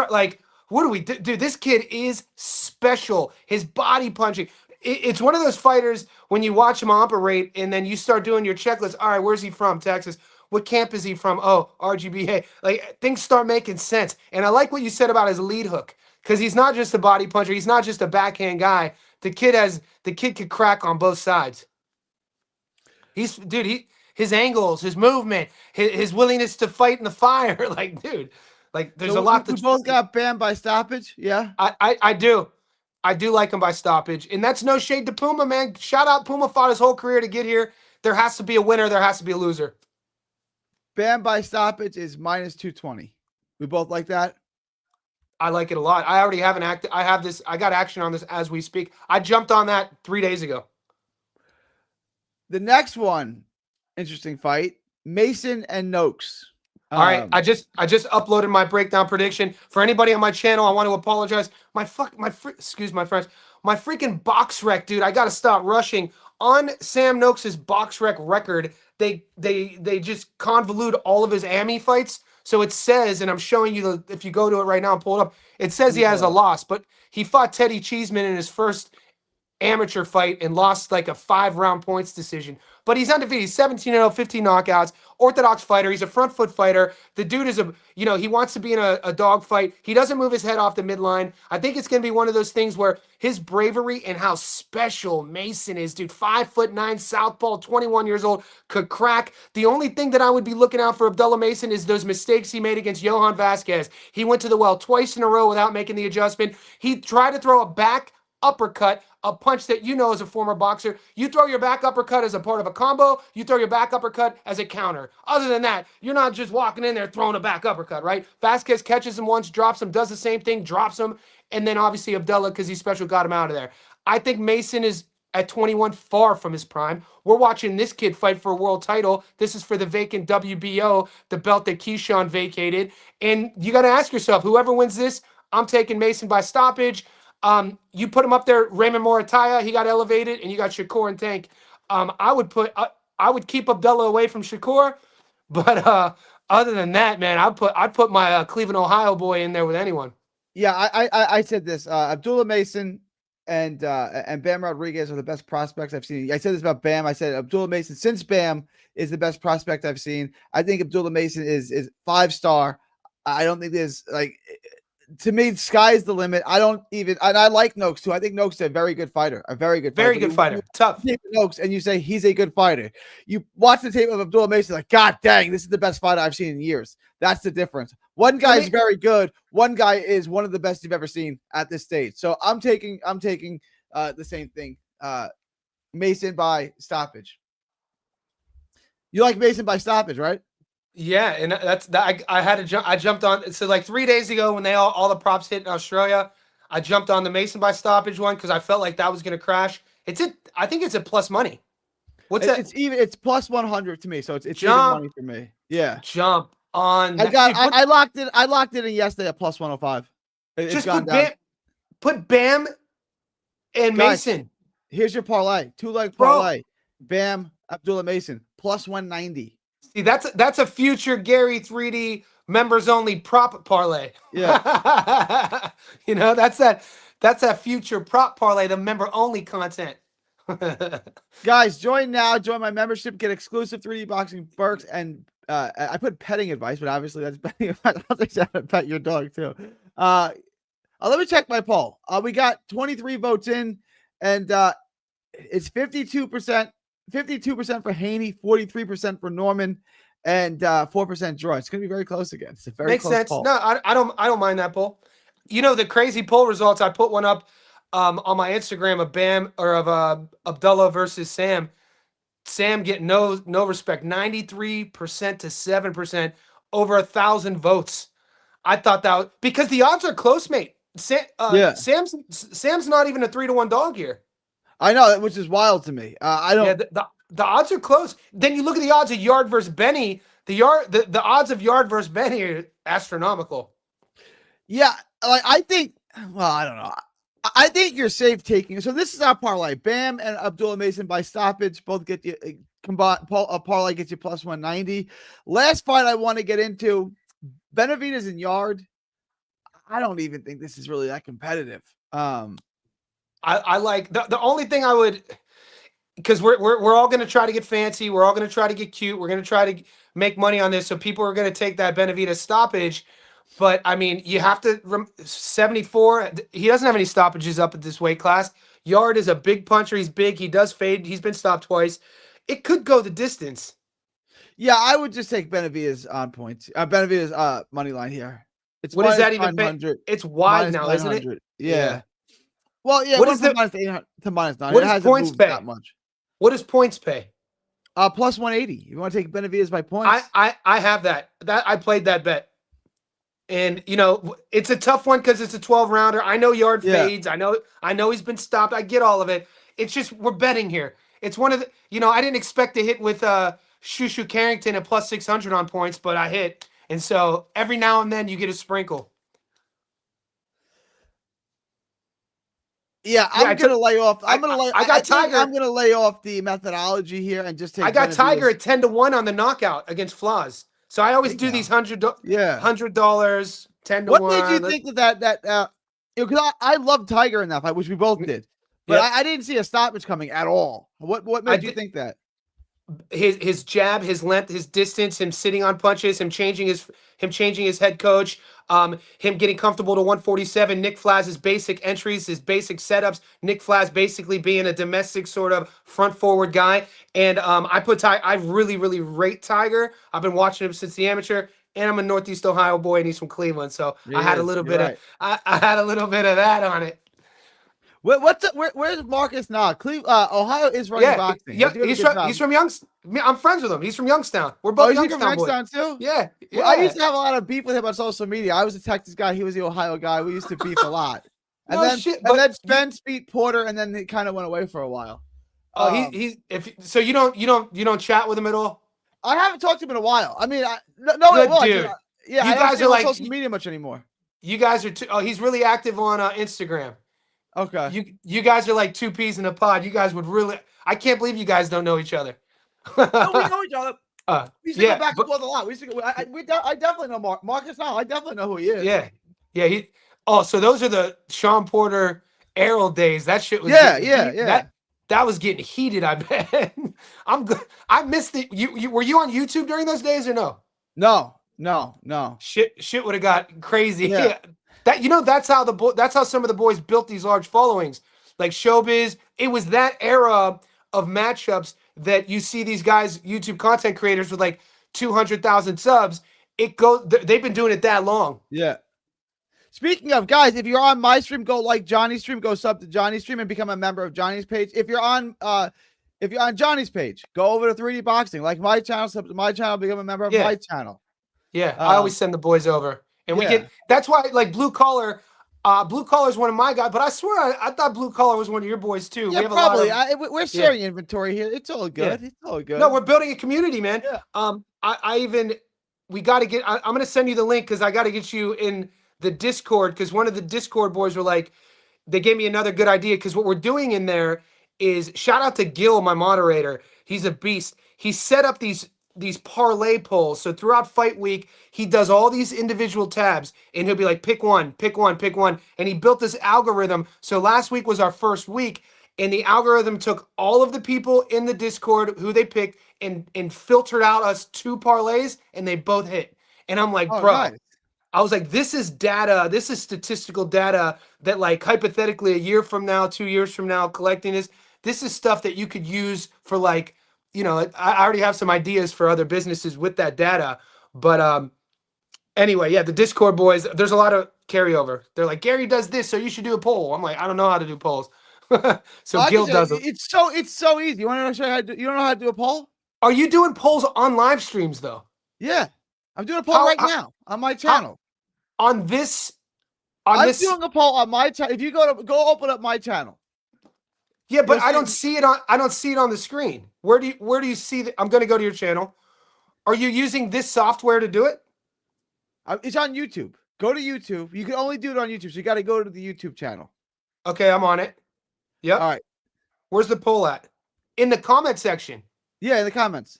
like, what do we do? Dude, this kid is special. His body punching. It's one of those fighters when you watch him operate and then you start doing your checklist. All right, where's he from? Texas. What camp is he from? Oh, RGBA. Like, things start making sense. And I like what you said about his lead hook, because he's not just a body puncher. He's not just a backhand guy. The kid could crack on both sides. His angles, his movement, his willingness to fight in the fire. Like, dude, like there's a lot. We both got Bam by stoppage. Yeah, I do. I do like him by stoppage, and that's no shade to Puma, man. Shout out, Puma fought his whole career to get here. There has to be a winner. There has to be a loser. Bam by stoppage is minus 220. We both like that. I like it a lot. I already have an act. I have this. I got action on this as we speak. I jumped on that 3 days ago. The next one, interesting fight: Mason and Noakes. All right, I just uploaded my breakdown prediction. For anybody on my channel, I want to apologize. Excuse my French. My freaking box rec, dude. I gotta stop rushing on Sam Noakes' box rec record. They just convolute all of his AMI fights. So it says, and I'm showing you if you go to it right now and pull it up, it says he has a loss, but he fought Teddy Cheeseman in his first amateur fight and lost like a 5-round points decision. But he's undefeated. He's 17-0, 15 knockouts. Orthodox fighter. He's a front foot fighter. The dude is he wants to be in a dog fight. He doesn't move his head off the midline. I think it's going to be one of those things where his bravery and how special Mason is, dude. 5'9", southpaw, 21 years old, could crack. The only thing that I would be looking out for Abdullah Mason is those mistakes he made against Johan Vasquez. He went to the well twice in a row without making the adjustment. He tried to throw a back uppercut, a punch that as a former boxer. You throw your back uppercut as a part of a combo. You throw your back uppercut as a counter. Other than that, you're not just walking in there throwing a back uppercut, right? Vasquez catches him once, drops him, does the same thing, drops him, and then obviously Abdullah, because he's special, got him out of there. I think Mason is at 21 far from his prime. We're watching this kid fight for a world title. This is for the vacant WBO, the belt that Keyshawn vacated. And you got to ask yourself, whoever wins this, I'm taking Mason by stoppage. You put him up there, Raymond Morataya, he got elevated, and you got Shakur and Tank. I would keep Abdullah away from Shakur, but other than that, man, I'd put my Cleveland, Ohio boy in there with anyone. Yeah, I said this. Abdullah Mason and Bam Rodriguez are the best prospects I've seen. I said this about Bam. I said Abdullah Mason since Bam is the best prospect I've seen. I think Abdullah Mason is 5-star. I don't think there's to me, sky's the limit. And I like Noakes too. I think Noakes is a very good fighter. Tough. Noakes, and you say he's a good fighter. You watch the tape of Abdullah Mason, like, God dang, this is the best fighter I've seen in years. That's the difference. One guy is very good. One guy is one of the best you've ever seen at this stage. So I'm taking the same thing. Mason by stoppage. You like Mason by stoppage, right? Yeah, and I jumped on. So like 3 days ago when all the props hit in Australia, I jumped on the Mason by stoppage one because I felt like that was going to crash. I think it's at plus money. What's that? It's plus 100 to me, so it's even money for me. Yeah. Jump. on I that. got. Dude, I locked it. I locked it in yesterday at plus 105. It's just gone down. Put Bam and Guys, Mason, here's your parlay. 2-leg bro. parlay. Bam, Abdullah Mason, plus 190. See, that's a future Gary 3D members only prop parlay. Yeah. That's that future prop parlay, the member only content. Guys, join now. Join my membership. Get exclusive 3D boxing perks. And I put petting advice, but obviously that's betting advice. I'll take that to pet your dog too. Let me check my poll. We got 23 votes in, and it's 52%, 52% for Haney, 43% for Norman, and 4% draw. It's gonna be very close again. It's a very Makes close sense. poll. No, I don't mind that poll. You know the crazy poll results. I put one up on my Instagram of Bam or of Abdullah versus Sam. Sam getting no respect. 93% to 7%, over 1,000 votes. I thought that because the odds are close, mate. Yeah. Sam's not even a 3-1 dog here. I know, which is wild to me. I don't. Yeah, the odds are close. Then you look at the odds of Yard versus Benny. The odds of Yard versus Benny are astronomical. Yeah, like I think. Well, I don't know. I think you're safe taking. So this is our parlay. Bam and Abdullah Mason by stoppage both get you combined. A parlay gets you plus 190. Last fight I want to get into, Benavidez and Yard. I don't even think this is really that competitive. I like the only thing I would, because we're all going to try to get fancy. We're all going to try to get cute. We're going to try to make money on this. So people are going to take that Benavidez stoppage. But I mean, you have to 74. He doesn't have any stoppages up at this weight class. Yard is a big puncher. He's big. He does fade. He's been stopped twice. It could go the distance. Yeah, I would just take Benavidez on points. Benavidez money line here. It's what does that even pay? It's wide now, isn't it? Yeah. Well, yeah. What is the minus 800 to minus 9? What it does points pay? That much. What does points pay? Plus 180. You want to take Benavidez by points? I have that. I played that bet. And you know, it's a tough one because it's a 12-rounder. I know Yard fades. I know he's been stopped. I get all of it. It's just we're betting here. It's one of the, I didn't expect to hit with Shushu Carrington at plus 600 on points, but I hit. And so every now and then you get a sprinkle. Yeah, I'm gonna lay off. I'm gonna lay off the methodology here and just take. I got Tiger at 10-1 on the knockout against Flaws. So I always do these $100, $10 to 1. What made you think that because I love Tiger in that fight, which we both did, but I didn't see a stoppage coming at all. What made you think that? His jab, his length, his distance, him sitting on punches, him changing his head coach, him getting comfortable to 147. Nick Flaz's basic entries, his basic setups. Nick Flaz basically being a domestic sort of front forward guy. And I really rate Tiger. I've been watching him since the amateur, and I'm a Northeast Ohio boy, and he's from Cleveland, so I had a little bit of I had a little bit of that on it. Where's Marcus now? Ohio is running boxing. Yeah, he's from Youngstown. I'm friends with him. He's from Youngstown. We're both Youngstown boys. Too? Yeah. Well, I used to have a lot of beef with him on social media. I was a Texas guy. He was the Ohio guy. We used to beef a lot. And then Spence beat Porter, and then it kind of went away for a while. Oh, so you don't chat with him at all? I haven't talked to him in a while. I mean, dude. Yeah, you I guys don't are like social media much anymore. You guys are he's really active on Instagram. Okay. You guys are like two peas in a pod. You guys would really. I can't believe you guys don't know each other. No, we know each other. We used to go back and forth a lot. I definitely know Marcus now. I definitely know who he is. Yeah. So those are the Sean Porter Errol days. That shit was. Yeah. That was getting heated. I bet. I'm good. I missed it. Were you on YouTube during those days or no? No. Shit would have got crazy. Yeah. That's how some of the boys built these large followings. Like Showbiz, it was that era of matchups that you see these guys, YouTube content creators with like 200,000 subs. They've been doing it that long. Yeah. Speaking of, guys, if you're on my stream, go like Johnny's stream, go sub to Johnny's stream and become a member of Johnny's page. If you're on Johnny's page, go over to 3D Boxing, like my channel, sub to my channel, become a member of my channel. Yeah, I always send the boys over. And that's why, like, Blue Collar is one of my guys, but I swear I thought Blue Collar was one of your boys too. Yeah, we have probably. We're sharing inventory here. It's all good. Yeah. It's all good. No, we're building a community, man. Yeah. I even we got to get. I'm going to send you the link because I got to get you in the Discord because one of the Discord boys were like, they gave me another good idea because what we're doing in there is shout out to Gil, my moderator. He's a beast. He set up these parlay polls. So throughout fight week, he does all these individual tabs and he'll be like, pick one, pick one, pick one. And he built this algorithm. So last week was our first week, and the algorithm took all of the people in the Discord who they picked and filtered out us 2 parlays, and they both hit. And I'm like, Oh, bro, nice. I was like, this is data. This is statistical data that, like, hypothetically, a year from now, 2 years from now, collecting this is stuff that you could use for, like, you know, I already have some ideas for other businesses with that data. But anyway, yeah, the Discord boys, there's a lot of carryover. They're like, Gary does this, so you should do a poll. I'm like, I don't know how to do polls. So I can Gil say, does it. it's so easy. You want to show you how to do, you don't know how to do a poll? Are you doing polls on live streams though? Yeah, I'm doing a poll right now on my channel. On this, I'm doing a poll on my channel. If you go open up my channel. Yeah, but You'll I see don't it. see it on the screen. Where do you see that? I'm going to go to your channel. Are you using this software to do it? It's on YouTube. Go to YouTube. You can only do it on YouTube, so you got to go to the YouTube channel. Okay, I'm on it. Yep. All right. Where's the poll at? In the comment section. Yeah, in the comments.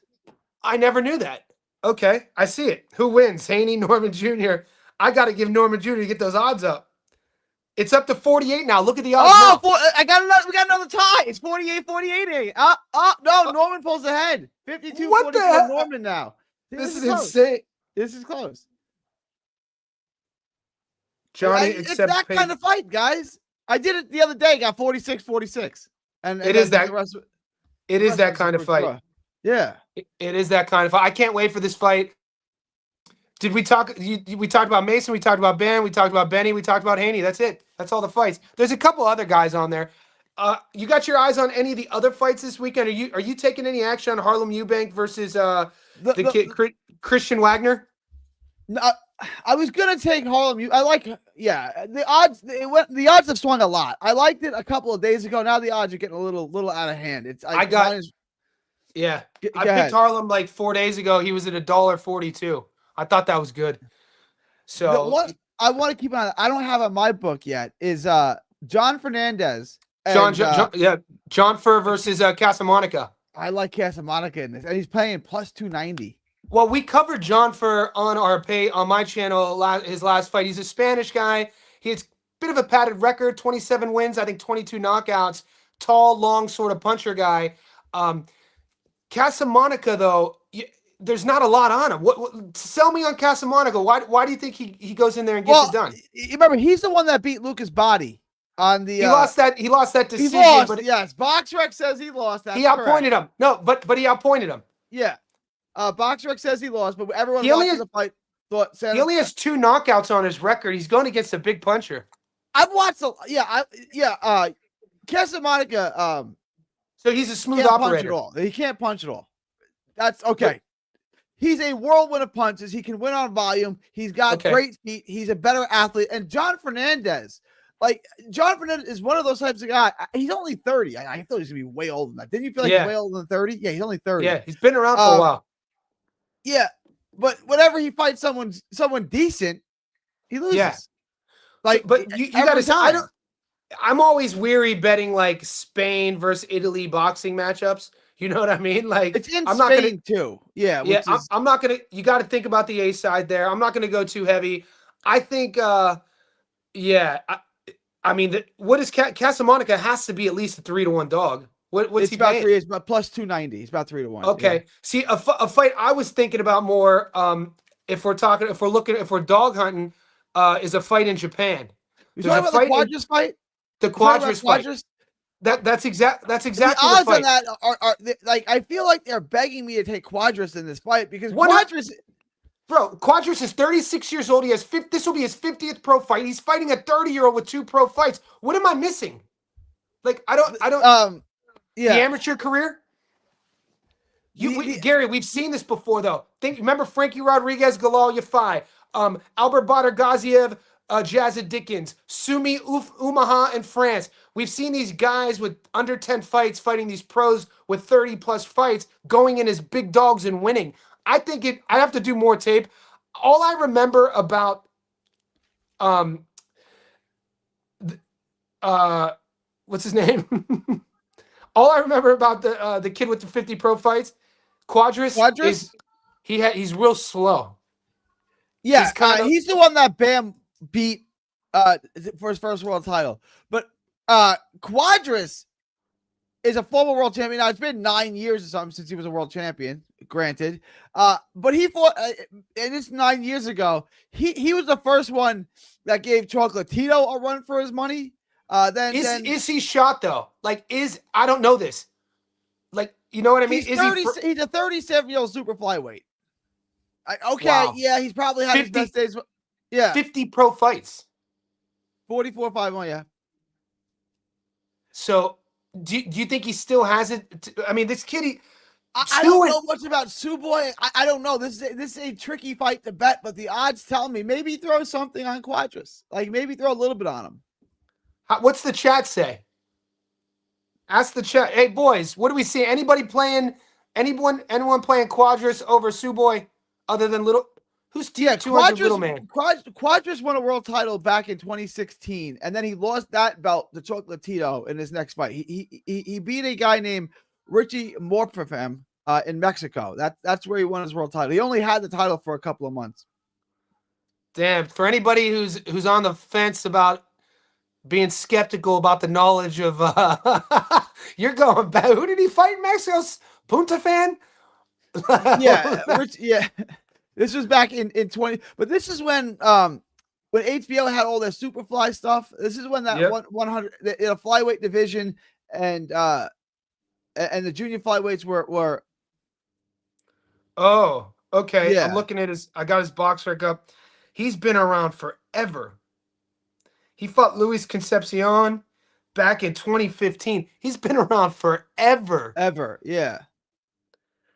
I never knew that. Okay, I see it. Who wins? Haney, Norman Jr. I got to give Norman Jr. to get those odds up. It's up to 48 now. Look at the odds now. I got another. We got another tie. It's 48-48. No, Norman pulls ahead. 52-44 What the hell? Norman now. This is close. insane. This is close. Johnny, It's that kind of fight, guys. I did it the other day. Got 46-46. And it is that. It is that kind of fight. Yeah. It is that kind of fight. I can't wait for this fight. Did we talk? We talked about Mason. We talked about Ben. We talked about Benny. We talked about Haney. That's it. That's all the fights. There's a couple other guys on there. You got your eyes on any of the other fights this weekend? Are you taking any action on Harlem Eubank versus the kid Christian Wagner? No, I was gonna take Harlem. I like, yeah. The odds. The odds have swung a lot. I liked it a couple of days ago. Now the odds are getting a little out of hand. I picked Harlem like 4 days ago. He was at $1.42. I thought that was good. So what I want to keep on. I don't have on my book yet. Is John Fernandez. John Fur versus Casamonica. I like Casamonica in this, and he's playing plus 290. Well, we covered John Fur on my channel his last fight. He's a Spanish guy. He has a bit of a padded record, 27 wins, I think 22 knockouts. Tall, long sort of puncher guy. Casamonica, though, there's not a lot on him. What sell me on Casamonica? Why do you think he goes in there and gets it done? Remember, he's the one that beat Lucas Body on the. He lost that decision. He lost, but yes, BoxRec says he lost. That's he outpointed him. No, but he outpointed him. Yeah, BoxRec says he lost, but everyone watching the fight thought he only has 2 knockouts on his record. He's going against a big puncher. I've watched Casamonica. So he's a smooth operator. He can't punch at all. That's okay. He's a whirlwind of punches. He can win on volume. He's got great feet. He's a better athlete. And John Fernandez is one of those types of guys. He's only 30. I thought he was going to be way older than that. Didn't you feel like he's way older than 30? Yeah, he's only 30. Yeah, he's been around for a while. Yeah, but whenever he fights someone decent, he loses. Yeah. But you got to say, I'm always weary betting like Spain versus Italy boxing matchups. You know what I mean? Like it's in Spain too. Yeah. Yeah. I'm not going to, you got to think about the A side there. I'm not going to go too heavy. I think, I mean, what is Casamonica has to be at least a 3-1 dog. What's he about paying? It's about plus 290. It's about 3-1. Okay. Yeah. See, a fight I was thinking about more, if we're dog hunting, is a fight in Japan. You talking about the Quadras fight? The Quadras fight. That's exactly the odds on that are like, I feel like they're begging me to take Quadras in this fight because Quadras is 36 years old. This will be his 50th pro fight. He's fighting a 30-year-old with 2 pro fights. What am I missing? Like I don't the amateur career? Gary, we've seen this before though. Remember Frankie Rodriguez, Galal Yafai, Albert Badr Gaziev, Jazza Dickens, Sumi Umaha in France. We've seen these guys with under 10 fights fighting these pros with 30 plus fights, going in as big dogs and winning. I think it. I have to do more tape. All I remember about um what's his name? All I remember about the kid with the 50 pro fights, Quadras, is Quadras? he's real slow. Yeah, He's kind of he's the one that Bam beat for his first world title. But Quadras is a former world champion. Now it's been 9 years or something since he was a world champion, granted. But he fought and it's 9 years ago. He was the first one that gave Chocolatito a run for his money. Is he shot though? Like I don't know this. Like, you know what I mean? He's 30, he's a 37-year-old super flyweight. Wow. Yeah, he's probably had 50, his best days. Yeah. 50 pro fights. 44-5-1, yeah. So do you think he still has it? I mean, this kid, I don't know much about Suboy. I don't know. This is a tricky fight to bet, but the odds tell me maybe throw something on Quadras. Like maybe throw a little bit on him. What's the chat say? Ask the chat. Hey boys, what do we see? Anybody playing? Anyone playing Quadras over Suboy other than little? Who's 200 little man? Quadras won a world title back in 2016, and then he lost that belt to Chocolatito in his next fight. He beat a guy named Richie Morpherfam in Mexico. That's where he won his world title. He only had the title for a couple of months. Damn! For anybody who's on the fence about being skeptical about the knowledge of you're going back. Who did he fight in Mexico? Punta fan? Yeah. This was back in 20, but this is when HBO had all their Superfly stuff. This is when that 100 in a flyweight division and the junior flyweights were. Oh, okay. Yeah. I'm looking at I got his box rec up. He's been around forever. He fought Luis Concepcion back in 2015. He's been around forever. Ever, yeah.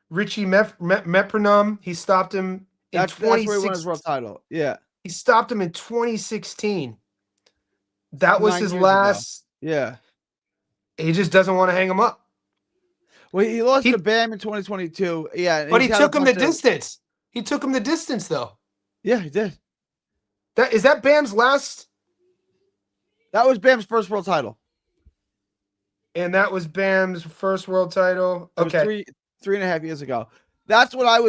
Richie Meprenum, he stopped him in 2016. That's where he won his world title. Yeah. He stopped him in 2016. That was his last. Ago. Yeah. He just doesn't want to hang him up. Well, he lost to Bam in 2022. Yeah. But he took him the distance. He took him the distance, though. Yeah, he did. Is that Bam's last? That was Bam's first world title. And that was Bam's first world title. Okay. 3.5 years ago. That's what I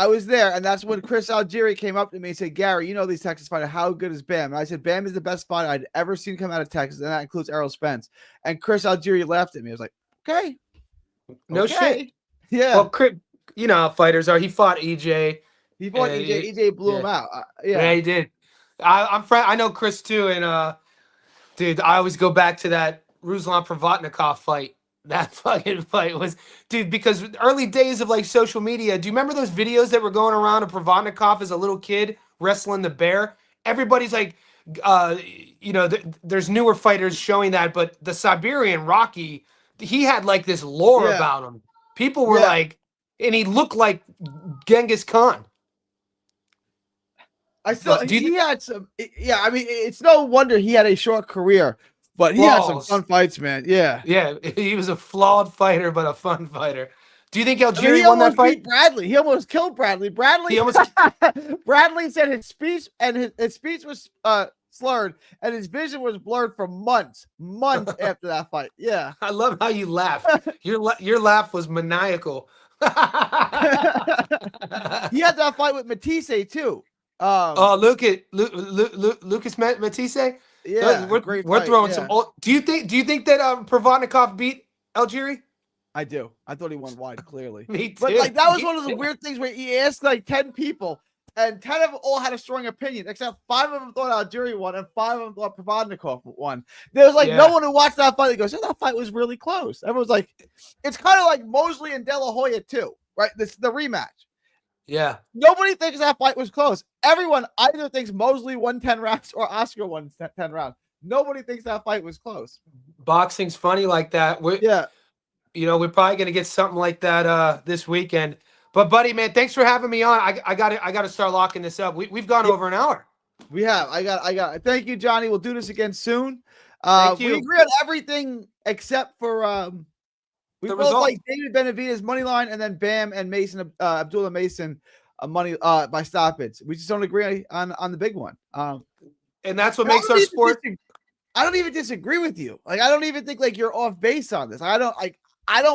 was there, and that's when Chris Algieri came up to me and said, "Gary, you know these Texas fighters. How good is Bam?" And I said, "Bam is the best fighter I'd ever seen come out of Texas, and that includes Errol Spence." And Chris Algieri laughed at me. I was like, "Okay, no shit." Yeah. Well, Chris, you know how fighters are. He fought EJ. He fought EJ. EJ blew him out. Yeah, he did. I know Chris too, and dude, I always go back to that Ruslan Provatnikov fight. That fucking fight was, dude, because early days of like social media, do you remember those videos that were going around of Provatnikov as a little kid wrestling the bear? Everybody's like, there's newer fighters showing that, but the Siberian Rocky, he had like this lore about him. People were like, and he looked like Genghis Khan. He had some. Yeah, I mean, it's no wonder he had a short career. But he had some fun fights, man. Yeah. Yeah, he was a flawed fighter, but a fun fighter. Do you think Algieri won that fight? Beat Bradley. He almost killed Bradley. Bradley said his speech and his speech was slurred and his vision was blurred for months after that fight. Yeah. I love how you laugh. Your laugh was maniacal. He had that fight with Matisse too. Lucas Matisse. Yeah, we're throwing some old. Do you think that Provatnikov beat Algieri? I do. I thought he won wide, clearly. Me too. But like that was one of the weird things where he asked like 10 people, and 10 of them all had a strong opinion, except 5 of them thought Algieri won, and 5 of them thought Provatnikov won. There was like no one who watched that fight that goes, "Yeah, that fight was really close." Everyone's like, it's kind of like Mosley and De La Hoya too, right? This the rematch. Yeah. Nobody thinks that fight was close. Everyone either thinks Mosley won 10 rounds or Oscar won 10 rounds. Nobody thinks that fight was close. Boxing's funny like that. We're probably gonna get something like that this weekend. But buddy, man, thanks for having me on. I got to start locking this up. We've gone over an hour. We have. I got. Thank you, Johnny. We'll do this again soon. Thank you. We agree on everything except for We the both result. like David Benavidez money line, and then Bam and Mason Abdullah Mason money by stoppage. We just don't agree on the big one. And that's what makes our sport. I don't even disagree with you. Like, I don't even think like you're off base on this. I don't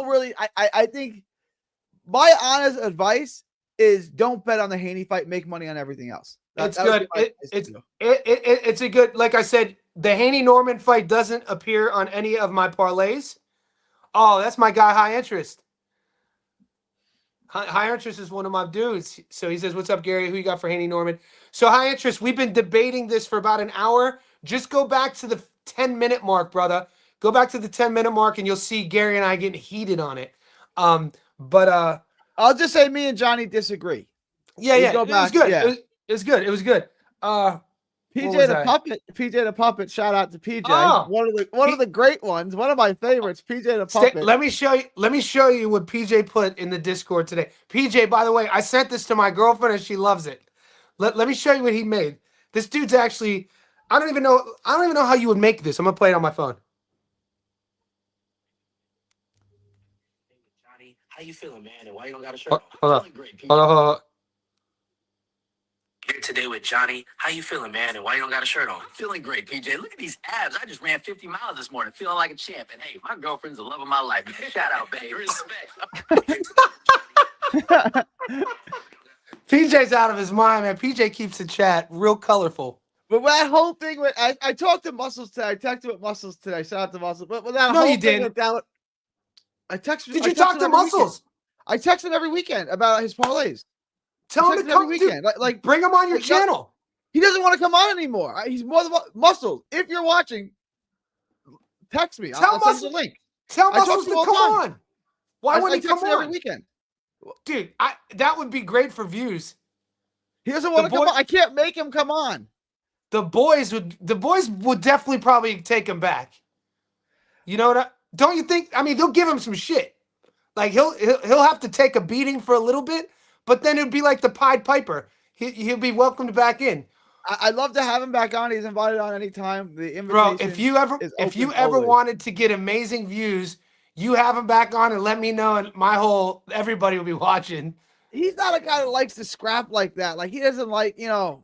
really. I think my honest advice is don't bet on the Haney fight. Make money on everything else. It's good. It's a good. Like I said, the Haney Norman fight doesn't appear on any of my parlays. Oh, that's my guy, High Interest. High Interest is one of my dudes. So he says, "What's up, Gary? Who you got for Haney Norman?" So High Interest, we've been debating this for about an hour. Just go back to the 10-minute mark, brother. Go back to the 10-minute mark, and you'll see Gary and I getting heated on it. But I'll just say me and Johnny disagree. Yeah, it was good. Yeah. It was good. It was good. PJ the Puppet. Shout out to PJ. Oh, one of the great ones. One of my favorites. PJ the Puppet. Let me show you what PJ put in the Discord today. PJ, by the way, I sent this to my girlfriend and she loves it. Let me show you what he made. This dude's actually. I don't even know how you would make this. I'm gonna play it on my phone. Johnny, how you feeling, man? And why you don't got a shirt on? Hold on. Here today with Johnny. How you feeling, man? And why you don't got a shirt on? I'm feeling great, PJ. Look at these abs. I just ran 50 miles this morning, feeling like a champ. And hey, my girlfriend's the love of my life. Man. Shout out, babe. Respect. PJ's out of his mind, man. PJ keeps the chat real colorful. But that whole thing with I talked to Muscles today. I texted with Muscles today. Shout out to Muscles. But with that no, whole you thing didn't. I texted. Did you talk to Muscles? I text him every weekend about his parlays. Tell him to come every weekend. Like bring him on your channel. He doesn't want to come on anymore. He's more than Muscles. If you're watching, text me. I'll send you the link. Tell Muscles to come on. Why wouldn't he come on every weekend? Dude, that would be great for views. He doesn't want to come on. I can't make him come on. The boys would definitely probably take him back. You know what? Don't you think? I mean, they'll give him some shit. Like he'll have to take a beating for a little bit, but then it'd be like the Pied Piper. He'll be welcomed back in. I'd love to have him back on. He's invited on anytime. The invitation. Bro, if you ever wanted to get amazing views, you have him back on and let me know, and everybody will be watching. He's not a guy that likes to scrap like that. Like he doesn't like, No.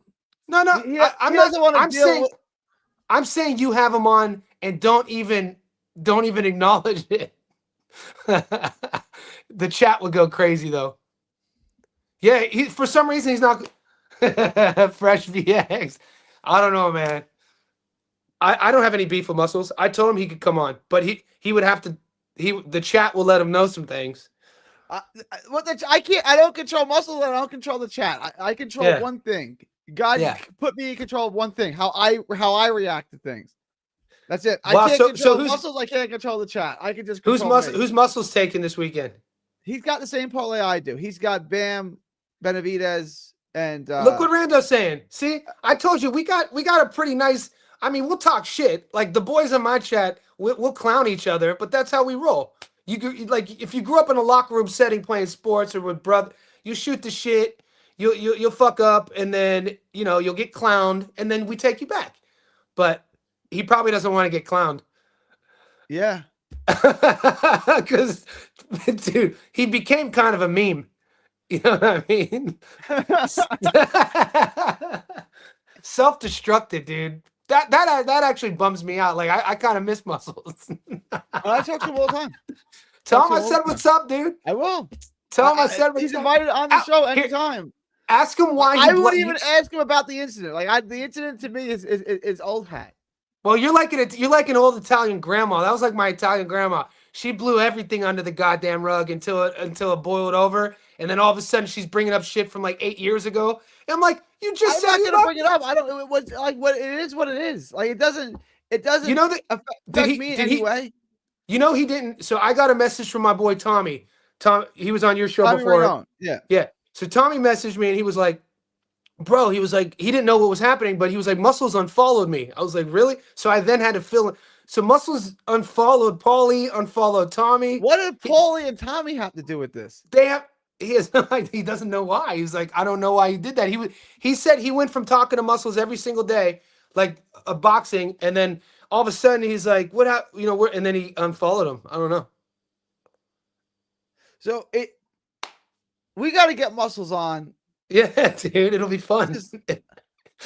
I'm saying you have him on and don't even acknowledge it. The chat would go crazy though. Yeah, for some reason he's not Fresh VX. I don't know, man. I don't have any beef with Muscles. I told him he could come on, but he would have to. The chat will let him know some things. I can't. I don't control Muscles. I don't control the chat. I control one thing. God put me in control of one thing. How I react to things. That's it. I can't control Muscles. I can't control the chat. I can just control who's Muscles taking this weekend? He's got the same parlay I do. He's got Bam, Benavidez, and look what Rando's saying. See, I told you we got a pretty nice. I mean, we'll talk shit. Like the boys in my chat, we'll clown each other, but that's how we roll. Like if you grew up in a locker room setting playing sports or with brother, you shoot the shit. You'll fuck up, and then you'll get clowned, and then we take you back. But he probably doesn't want to get clowned. Yeah, because dude, he became kind of a meme. You know what I mean? Self-destructed, dude. That actually bums me out. Like I kind of miss Muscles. I talk to him all the time. Tell him I said what's up, dude. I will. Tell him I said what's up. He's invited on the show anytime. Ask him why. I wouldn't even ask him about the incident. Like the incident to me is old hat. Well, you're like an old Italian grandma. That was like my Italian grandma. She blew everything under the goddamn rug until it boiled over, and then all of a sudden she's bringing up shit from like 8 years ago. And I'm like, you just I'm not gonna bring it up. I don't. It was like what it is. What it is. Like it doesn't. You know that affect me in any way. You know he didn't. So I got a message from my boy Tommy. He was on your show before. Yeah. So Tommy messaged me and he was like, bro, he was like, he didn't know what was happening, but he was like, Muscles unfollowed me. I was like, really? So I then had to fill in. So Muscles unfollowed Paulie, unfollowed Tommy. What did Paulie and Tommy have to do with this? He doesn't know why. He's like, I don't know why he did that. He said he went from talking to Muscles every single day, like a boxing, and then all of a sudden he's like, what happened? And then he unfollowed him. I don't know. So we got to get Muscles on. Yeah, dude, it'll be fun.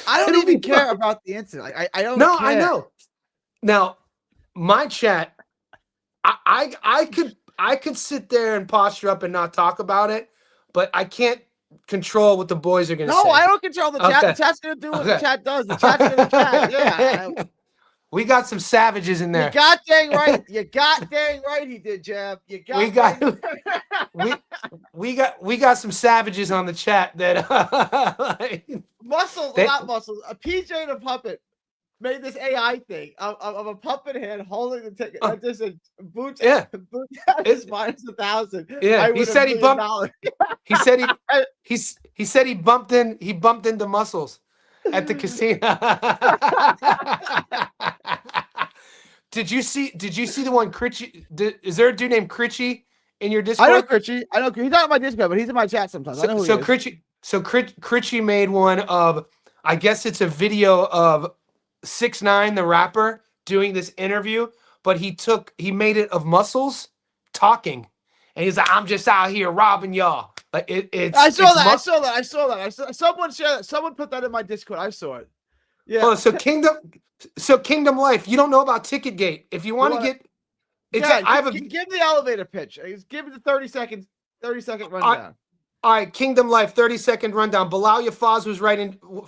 I don't It'll even be care fun. about the incident. I don't No, care. I know. Now, my chat, I could sit there and posture up and not talk about it, but I can't control what the boys are gonna say. No, I don't control the chat. Okay. The chat's gonna do what the Okay. chat does. The chat's gonna chat. Yeah. We got some savages in You there. got dang right. You got dang right. He did, Jab. You got. We got dang- we got some savages on the chat that Muscles, not Muscles. A PJ the puppet made this AI thing of a puppet hand holding the ticket. That just said boots. Yeah. Boots is minus 1,000. Yeah, he said he bumped. He said he said he bumped into Muscles at the casino. Did you see the one Critchy? Is there a dude named Critchy in your Discord? I know Critchy. He's not in my Discord, but he's in my chat sometimes. I know who he is. Critchy made one of, I guess it's a video of 6ix9ine the rapper doing this interview, but he made it of Muscles talking, and he's like, "I'm just out here robbing y'all." Like I saw that. Someone shared that. Someone put that in my Discord. I saw it. Yeah. Oh, so Kingdom Life. You don't know about Ticketgate. If you want to get, give the elevator pitch. Give it the 30 second rundown. All right, Kingdom Life, 30-second rundown. Bilal Yafaz was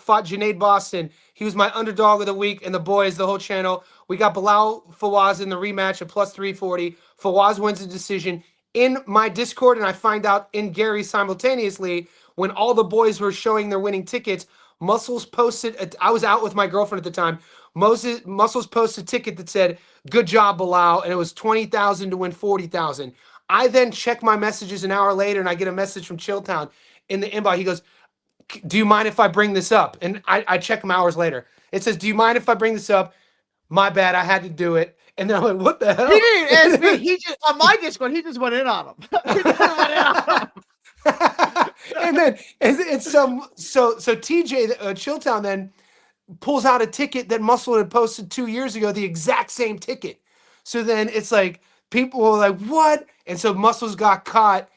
fought Junaid Boston. He was my underdog of the week, and the boys, the whole channel. We got Bilal Fawaz in the rematch at plus 340. Fawaz wins the decision. In my Discord, and I find out in Gary's simultaneously, when all the boys were showing their winning tickets, Muscles posted, I was out with my girlfriend at the time. Muscles posted a ticket that said, "Good job, Bilal," and it was 20,000 to win 40,000. I then check my messages an hour later, and I get a message from Chilltown in the inbox. He goes, "Do you mind if I bring this up?" And I check him hours later. It says, "Do you mind if I bring this up? My bad, I had to do it." And then I'm like, "What the hell?" He didn't ask me. He just on my Discord. He just went in on him. And then so TJ Chilltown then pulls out a ticket that Muscle had posted 2 years ago, the exact same ticket. So then it's like people were like, "What?" And so Muscles got caught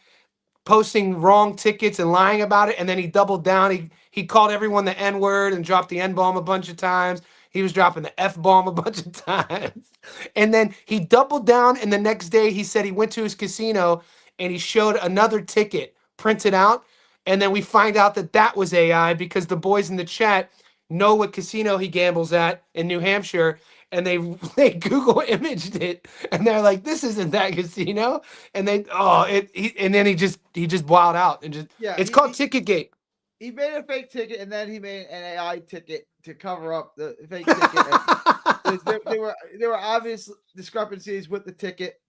posting wrong tickets and lying about it, and then he doubled down. He called everyone the N-word and dropped the N-bomb a bunch of times. He was dropping the F-bomb a bunch of times. And then he doubled down, and the next day he said he went to his casino and he showed another ticket printed out. And then we find out that that was AI because the boys in the chat know what casino he gambles at in New Hampshire, and they Google imaged it, and they're like, "This isn't that casino." And then he just wild out and just it's called Ticketgate. He made a fake ticket, and then he made an AI ticket to cover up the fake ticket. there were obvious discrepancies with the ticket.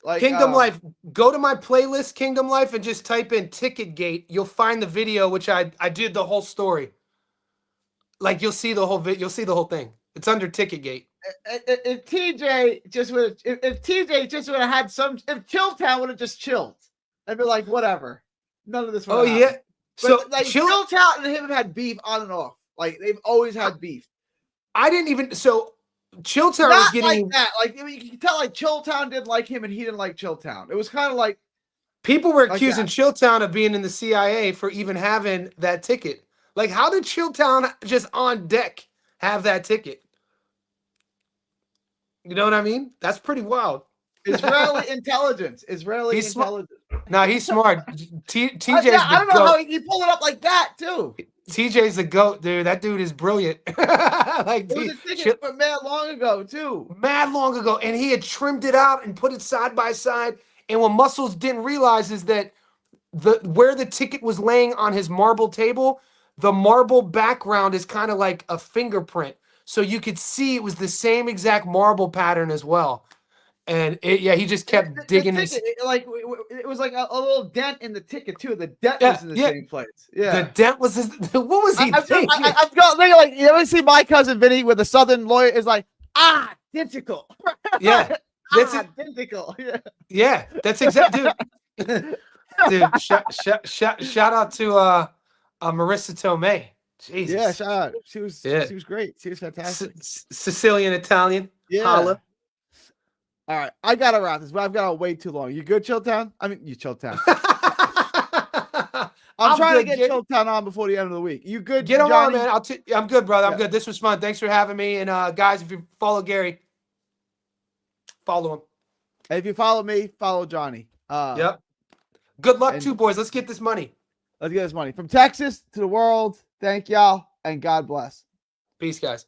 Like Kingdom Life, go to my playlist, Kingdom Life, and just type in Ticketgate. You'll find the video, which I did the whole story. Like you'll see the whole thing. It's under Ticketgate. If TJ just would have had some, if Chilltown would have just chilled, I'd be like, whatever. None of this would have happened. So like Chilltown and him have had beef on and off. Like they've always had beef. I didn't even Chilltown was getting like that. Like you can tell, like Chilltown didn't like him and he didn't like Chilltown. It was kind of like people were accusing Chilltown of being in the CIA for even having that ticket. Like, how did Chilltown just on deck have that ticket? You know what I mean? That's pretty wild. Israeli intelligence. Israeli intelligence. No, he's smart. TJ's I don't know how he pulled it up like that too. TJ's the GOAT, dude. That dude is brilliant. Like, it was a ticket from mad long ago too. Mad long ago, and he had trimmed it out and put it side by side. And what Muscles didn't realize is that where the ticket was laying on his marble table, the marble background is kind of like a fingerprint. So you could see it was the same exact marble pattern as well. And he just kept digging his. It was like a little dent in the ticket too. The dent was in the same place. Yeah, the dent was. What was he thinking? I'm thinking like, you ever see My Cousin Vinny with the Southern lawyer is like, identical. Yeah, that's identical. Yeah, that's exactly, dude. Dude, shout out to Marissa Tomei. Jesus. Yeah, shout out. She was great. She was fantastic. Sicilian Italian. Yeah. Holla. All right, I gotta wrap this, but I've got way too long. You good, Chilltown? I mean, you Chilltown. I'm trying to get Chilltown on before the end of the week. You good, Get him on, Johnny? man. I'm good, brother. I'm Yeah. good. This was fun. Thanks for having me. And guys, if you follow Gary, follow him. If you follow me, follow Johnny. Yep. Good luck too, boys. Let's get this money. Let's get this money. From Texas to the world, thank y'all, and God bless. Peace, guys.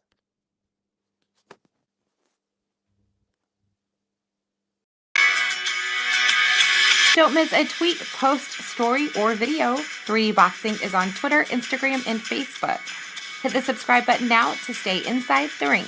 Don't miss a tweet, post, story, or video. 3D Boxing is on Twitter, Instagram, and Facebook. Hit the subscribe button now to stay inside the ring.